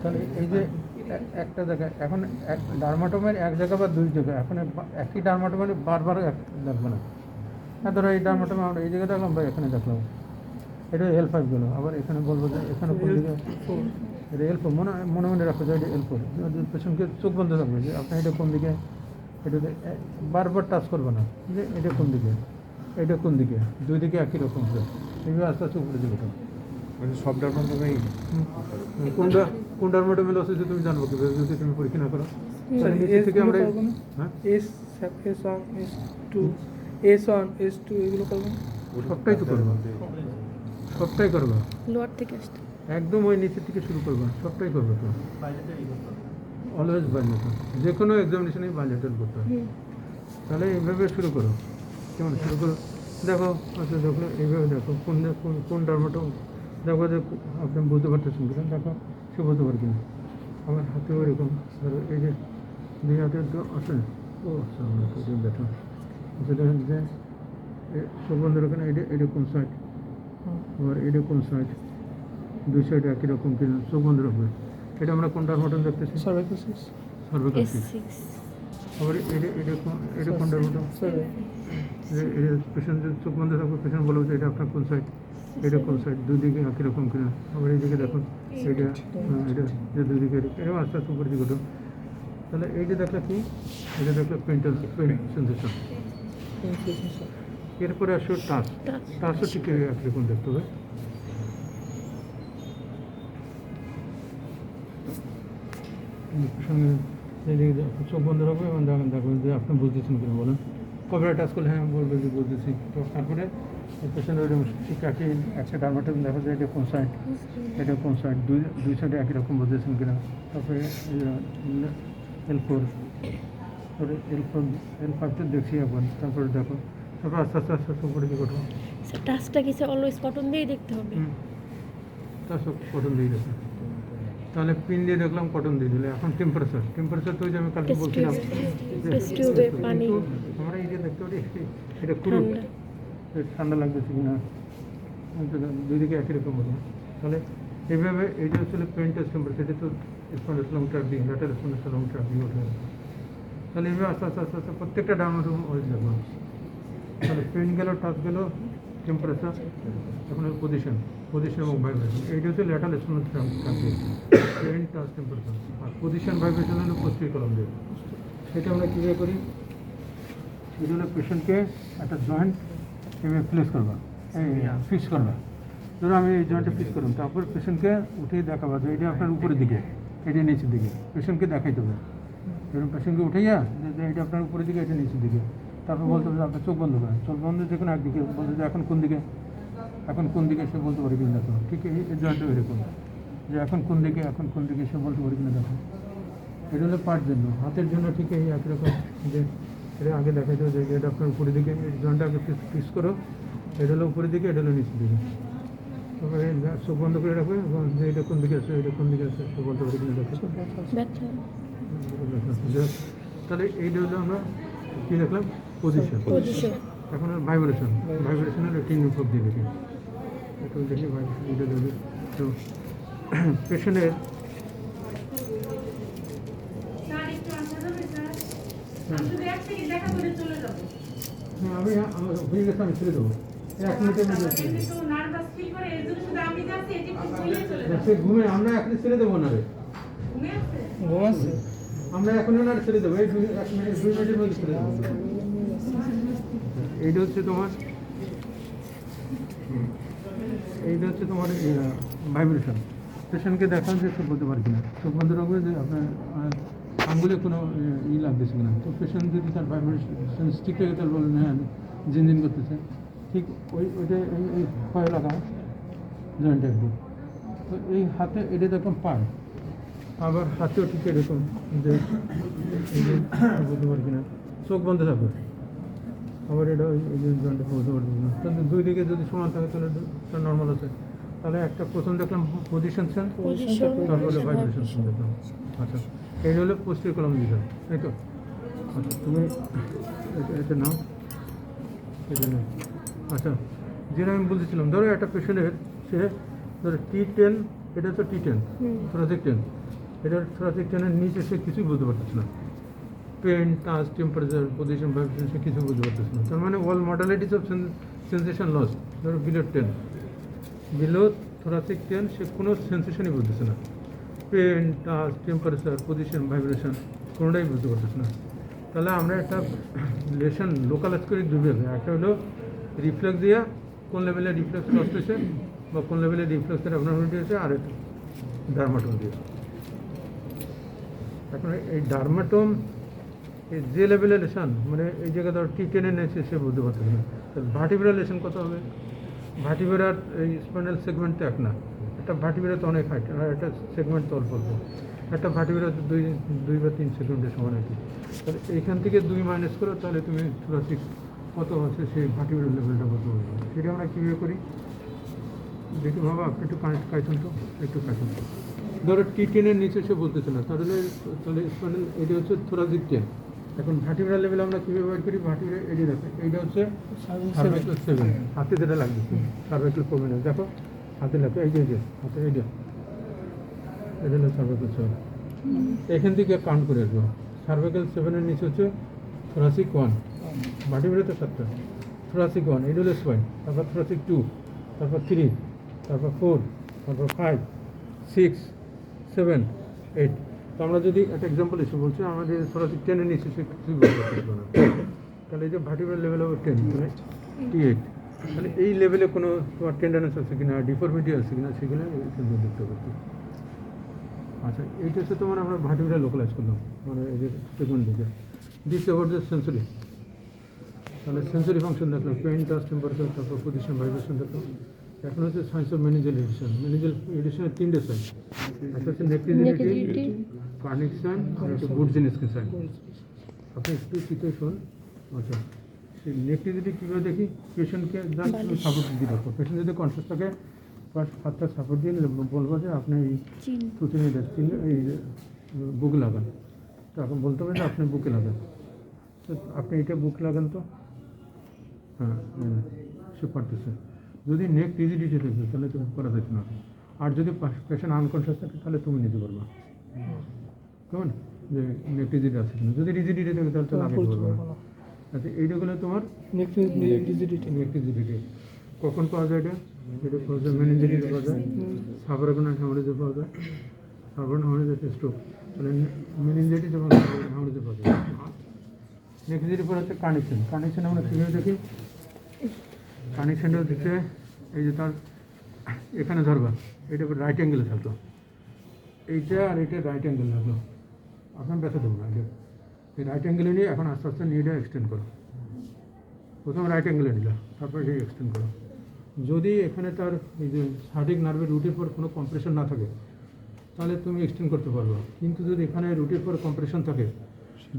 তাহলে এই যে একটা জায়গায় এখন এক ডারমাটোমের এক জায়গা বা দুই জায়গা, এখন একই ডারমাটোমের বারবার দেখবো না। হ্যাঁ ধরো এই ডারমাটোমে আমরা এই জায়গায় দেখলাম বা এখানে দেখলাম, এটা L5 গেলো। আবার এখানে বলবো যে এখানে কোন দিকে, এটা L4 মনে মনে রাখো যে এটা L4। পেশেন্টকে চোখ বন্ধ থাকবে যে আপনার এটা কোন দিকে, এটাতে বারবার টাচ করবে না যে এটা কোন দিকে, এটা কোন দিকে, দুই দিকে একই রকম হবে। এইভাবে আস্তে আস্তে উপরে দিকে মানে সব ডারমাটোমেই কোনটা কোন ডারমাটোমেলোসিস তুমি জানবো কীভাবে যদি তুমি পরীক্ষা না করো? স্যার তাহলে নিচে থেকে আমরা হ্যাঁ S1 S2 এগুলো করবেন। সবটাই তো করবো, সবটাই করবো, লোয়ার থেকে আসতে একদম ওই নিচের থেকে শুরু করবো, সবটাই করবো তো। অলওয়েজ বাইলেটার, যে কোনো এক্সামিনেশনেই বাইলেটার করতে হবে। তাহলে এইভাবে শুরু করো, কেমন শুরু করো, দেখো আচ্ছা দেখো এইভাবে দেখো কোন ডারমাটো, দেখো যে আপনি বুঝতে পারতেছেন কিনা, দেখো সে বলতে পারে কিনা। আমার হাতেও এরকম ধরো এই যে দুই হাতের তো আছে, ও ব্যথা যেটা যে সব বন্ধুর ওখানে এটা কোন সাইড, আবার এটা কোন সাইড, দুই সাইড একই রকম কিনা চোখ বন্ধ রাখবে। এটা আমরা কোন ডারমাটম দেখতেছি, সার্ভাইকালসিস সার্ভিকালসিস। আবার এটা কোন ডারমাটম, এটা পেশেন্ট চোখ বন্ধ থাকবে, পেশেন্ট বলবে যে এটা আপনার কোন সাইড, এটা কোন সাইড, দুই দিকে একই রকম কিনা। আবার এইদিকে দেখুন এটা দুই দিকে এরকম আস্তে আস্তে উপরে দিকে ওঠো। তাহলে এইটা দেখলে কি, এটা দেখলে পেন সেন্সেশন। এরপরে আসো টাচও ঠিক একরকম দেখতে হবে। সঙ্গে চোখ বন্ধ রাখবে এবং দেখবেন যে আপনি বুঝতেছেন কিনা বলেন। কবে টাচ করলে হ্যাঁ বলবে যে বুঝতেছি। তো তারপরে পেশেন্ট ওই ঠিক একই একটা ডারমাটোম দেখা যায় এটা কোন সাইড, এটা কোন সাইড, দুই সাইডে একই রকম বুঝতেছেন কিনা। তারপরে L4, তারপরে L5 তো দেখছি একবার, তারপরে দেখো, তারপর আস্তে আস্তে আস্তে আস্তে উপরে দিকে ওঠো। টাচটা কি স্যার অলওয়েজ কটন দিয়েই দেখতে হবে? তার সব কটন দিয়ে দেখো। তাহলে পিন দিয়ে দেখলাম, কটন দিয়ে দিলে। এখন টেম্পারেচার তো ওই যে আমি কালকে বলছিলাম টেস্ট টিউবে পানি আমরা এই যে দেখতে পারি এটা খুব ঠান্ডা লাগতেছে কিনা, দুই দিকে একই রকম হলো। তাহলে এইভাবে এইটা হচ্ছে পেন টেস্ট টেম্পারেচার, এটা তো স্পন্ডোসিলোমিটার দিয়ে ল্যাটারাল স্পন্ডোসিলোমিটার দিয়ে ওঠে। তাহলে এইভাবে আস্তে আস্তে আস্তে আস্তে প্রত্যেকটা ডাউনলোড ওই দেখবো। তাহলে পেন গেল, টাচ গেল, টেম্পারেচার, এখন পজিশন এবং ভাইব্রেশন। এইটা হচ্ছে ল্যাটারাল স্পন্ডোসিলোমিটার দিয়ে পেন, টাচ, টেম্পারেচার। আর পজিশন ভাইব্রেশন হলো পোস্টেরিয়র কলাম দিয়ে। সেটা আমরা কীভাবে করি, এই জন্য পেশেন্টকে একটা জয়েন্ট এভাবে প্লেস করবা, এই ফিক্স করবা। ধরো আমি এই জয়েন্টে ফিক্স করলাম, তারপর পেশেন্টকে উঠিয়ে দেখাবা যে এটা আপনার উপরের দিকে, এটা নিচের দিকে, পেশেন্টকে দেখাইতে হবে। ধরুন পেশেন্টকে উঠাইয়া যে এটা আপনার উপরের দিকে, এটা নিচের দিকে, তারপর বলতে হবে যে আপনার চোখ বন্ধ করেন, চোখ বন্ধ যে কোনো একদিকে বলতে যে এখন কোন দিকে, এখন কোন দিকে সে বলতে পারে কিনা দেখো। ঠিক এই জয়েন্টও এরকম যে এখন কোন দিকে সে বলতে পারে কিনা দেখো। এটা হলো পায়ের জন্য, হাতের জন্য ঠিক এই একই রকম যে এটা আগে দেখাইতে হবে যে এটা আপনার উপরের দিকে, জয়েন্টটা আগে ফিক্স করো, এটা হলো উপরের দিকে, এটা হলো নিচের দিকে। তারপরে চোখ বন্ধ করে রাখবে এবং যে এটা কোন দিকে আছে, এটা কোন দিকে আছে সে বলতে পারে কিনা দেখো। ব্যথা তাহলে এইটা হলো আমরা কী দেখলাম, পজিশন। এখন ভাইব্রেশন হলো 3 উপর দিয়ে দেখি, একটু দেখি এইটা দেখি। তো পেশেন্টের আমি হয়ে গেছে, আমি ছেড়ে দেবো 1 মিনিটের মধ্যে। সে ঘুমে, আমরা এখন ছেড়ে দেবো না রে, ঘুমাচ্ছে আমরা এখন না ছেড়ে দেবো, এই 1 মিনিট 2 মিনিটের মধ্যে ছেড়ে দেবো। এইটা হচ্ছে তোমার ভাইব্রেশন। পেশেন্টকে দেখান যে সে বলতে পারে কিনা, চোখ বন্ধ রাখবে যে আপনার আঙ্গুলে কোনো লাগতেছে কিনা। তো পেশেন্ট যদি তার ভাইব্রেশন ঠিক থাকে তার বলেন হ্যাঁ জিনজিন করতেছে, ঠিক ওইটা এই পায়ে লাগা জয়েন্ট একদম। তো এই হাতে এটা দেখলাম পায়ে, আবার হাতেও ঠিক এরকম যে এই যে বলতে পারছি না, চোখ বন্ধ থাকবে। আবার এটা এই যে জয়েন্টে বলতে পারছি না, তাহলে দুই দিকে যদি সমান থাকে তাহলে নর্মাল আছে। তাহলে একটা প্রথম দেখলাম পজিশন সেন্স, পজিশন তারপরে ভাইব্রেশন সেন্স দেখলাম। আচ্ছা, এই হলো পোস্টেরিয়র কলাম লিগার, তাই তো? আচ্ছা, তুমি এটা নাও, এটা নাও। আচ্ছা, যেটা আমি বলতেছিলাম, ধরো একটা পেশেন্টের সে ধরো T10, এটা তো T10 থোরাসিক 10, এটার থোরাসিক 10-এর নিচে সে কিছুই বুঝতে পারতেছে না। Pain, touch, temperature, position, vibration সে কিছু বুঝতে পারতেছে না। তার মানে all modalities of sensation loss. ধরো বিলো থোরাসিক 10 সে কোনো সেন্সেশনই বুঝতেছে না। Pain, touch, temperature, position, vibration কোনোটাই বুঝতে পারতেছে না। তাহলে আমরা একটা লেশন লোকালাইজ করি দুভাবে, একটা হলো রিফ্লেক্স দিয়া কোন লেভেলে রিফ্লেক্স লস হয়েছে বা কোন লেভেলে রিফ্লেক্সের অ্যাবনর্মালিটি হয়েছে, আর একটা ডার্মাটোম দিয়ে। এখন এই ডার্মাটোম এই যে লেভেলে লেশন, মানে এই জায়গায় ধর T10-এর নেছে সে বুঝতে পারতেছে না। তাহলে ভার্টিব্রাল লেশন কত হবে? ভার্টিব্রার এই স্পাইনাল সেগমেন্ট তো এক না, একটা ভার্টিব্রা তো অনেক হাইট আর একটা সেগমেন্ট তো অল্প অল্প। একটা ভার্টিব্রা তো দুই বা 3 সেকেন্ডের সমান আর কি। তাহলে এইখান থেকে 2 মাইনাস করো, তাহলে তুমি থোরাসিক কত আছে সেই ভার্টিব্রাল লেভেলটা কত হবে। সেটা আমরা কীভাবে করি দেখি বাবা, আপনি একটু কাইছেন তো, একটু কাইছেন। ধরো T10-এর নিচে সে বলতেছে না, তাহলে স্পাইনাল এটা হচ্ছে থোরাসিক 10। এখন ভার্টিব্রাল লেভেল আমরা কীভাবে বের করি? ভার্টিব্রা এটি দেখো, এইটা হচ্ছে সার্ভাইকাল 7, হাতে যেটা লাগতেছে সার্ভাইকাল প্রমিনেন্স, দেখো হাতে লেখো, এই যে হাতে এইটা, এটা হলো সার্ভাইকাল 7। এখান থেকে কাউন্ট করে আসবো। সার্ভাইকাল 7-এর নিচে হচ্ছে থোরাসিক 1, ভার্টিব্রা তো 7টা, থোরাসিক 1 এটা হলো স্পাইন, তারপর থোরাসিক 2, তারপর 3, তারপর 4, তারপর 5, 6, 7, 8। তো আমরা যদি একটা এক্সাম্পল এসে বলছি, আমাদের থোরাসিক 10-এর নিচে সে কিছুই বলতে পারছিল না, তাহলে এই যে ভার্টিব্রাল লেভেল হবে 10, মানে T8। তাহলে এই লেভেলে কোনো তোমার টেন্ডারনেস আছে কিনা, ডিফর্মিটি আছে কিনা, সেগুলো দেখতে পাচ্ছি। আচ্ছা, এইটা হচ্ছে তোমার আমরা ভার্টিব্রা লোকালাইজ করলাম, মানে এই যে সেকেন্ড দিকে। দিস ওভার দ্য সেন্সরি, তাহলে সেন্সরি ফাংশন দেখলাম, পেন, টাচ, টেম্পারেচার, তারপর পজিশন, ভাইব্রেশন দেখলাম। এখন হচ্ছে সায়েন্স অফ মেনিঞ্জাল এডিশন। মেনিঞ্জাল এডিশনের 3টে সাইন, একটা হচ্ছে নেক্টিভিটি, কানেকশন, আর একটা গুড জিনিসকে সাইন। আপনি একটু চিত্র শোন। আচ্ছা, সেই নেক্টিভিটি কীভাবে দেখি? পেশেন্টকে জাস্ট সাপোর্ট দিয়ে রাখো। পেশেন্ট যদি কনসিয়াস থাকে, ফার্স্ট হাতটা সাপোর্ট দিয়ে বলবো যে আপনি এই থুতনিটা এই বুকে লাগান। তো এখন বলতে হবে যে আপনি বুকে লাগান, তো আপনি এটা বুকে লাগান তো, হ্যাঁ সে পারতেছে। যদি নেক রিজিডিটি থাকে তাহলে তুমি করা যাচ্ছে না, আর যদি পেশেন্ট আনকনসিয়াস থাকে তাহলে তুমি নিতে পারবা, কেমন যে নেক রিজিডিটি আছে কিনা। যদি রিজিডিটি থাকে তাহলে তো লাগাতে পারবা না। আচ্ছা, এইটাগুলো তোমার নেক রিজিডিটি কখন পাওয়া যায়? এটা পাওয়া যায় মেনিঞ্জাইটিসে পাওয়া যায়, সাবরাকনাল হ্যামারেজে পাওয়া যায়, সাবরাকনাল হ্যামারেজ একটা স্ট্রোক, তাহলে মেনিঞ্জাইটিস এবং হ্যামারেজে পাওয়া যায়। নেক্সট যেটি পরে হচ্ছে কানেকশন। কানেকশন আমরা কীভাবে দেখি? কানেকশনটা হচ্ছে এই যে তার এখানে ধরবা, এটা রাইট অ্যাঙ্গেলে থাকলো, এইটা আর এটা রাইট অ্যাঙ্গেল থাকলো, আপনার ব্যথা দেবো না। এই রাইট অ্যাঙ্গেলে নিয়ে এখন আস্তে আস্তে নিয়ে এক্সটেন্ড করো। প্রথম রাইট অ্যাঙ্গেলে নিলাম, তারপরে এই এক্সটেন্ড করো। যদি এখানে তার এই যে সার্ডিক নার্ভের রুটের পর কোনো কম্প্রেশন না থাকে তাহলে তুমি এক্সটেন্ড করতে পারবে, কিন্তু যদি এখানে রুটের পর কম্প্রেশন থাকে,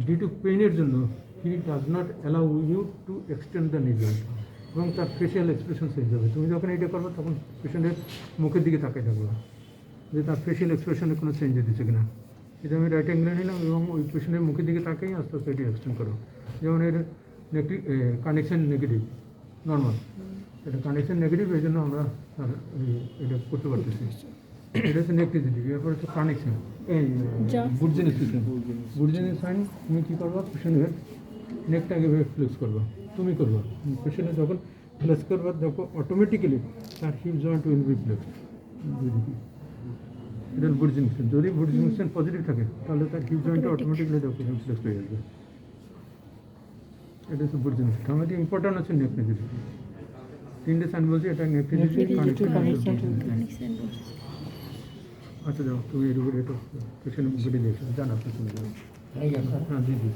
ডিউ টু পেইনের জন্য he does not allow you to extend the knee joint, এবং তার ফেশিয়াল এক্সপ্রেশন চেঞ্জ হবে। তুমি যখন এইটা করবে তখন পেশেন্টের মুখের দিকে তাকিয়ে থাকবে যে তার ফেশিয়াল এক্সপ্রেশনে কোনো চেঞ্জ দিচ্ছে কিনা। এটা আমি রাইট অ্যাঙ্গেলে নিলাম এবং ওই পেশেন্টের মুখের দিকে তাকিয়ে আস্তে আস্তে এটি এক্সটেন্ড করো। যেমন এর কানেকশন নেগেটিভ, নর্মাল, এটা কানেকশন নেগেটিভ, এই জন্য আমরা এটা করতে পারতেছি। এটা হচ্ছে নেগেটিভিটি। এরপর হচ্ছে কানেকশন, এই বুর্জেনিস সিস্টেম। বুর্জেনিস সাইন তুমি কী করবা? পেশেন্টের নেকটাকে ফ্লেক্স করবা, তুমি করবা। পেশেন্টে যখন ফ্লেক্স করবা দেখো অটোমেটিক্যালি তার হিপ জয়েন্ট উইল বি ফ্লেক্সড। এটা বুর্জেনিস। যদি বুর্জেনিস পজিটিভ থাকে তাহলে তার হিপ জয়েন্টটা অটোমেটিক্যালি দেখো ফ্লেক্স হয়ে যাবে। এটা হচ্ছে বুর্জেনিস। আমাদের ইম্পর্টেন্ট হচ্ছে নেক নেগেটিভিটি। 3টে সাইন বলছি, এটা নেগেটিভিটি, কানেকশন। আচ্ছা যাও, তুমি এর উপরে একটু পেশেন্ট বুঝে দিয়েছো, জানা আপনি শুনে যাও। ঠিক আছে। হ্যাঁ, জি জি।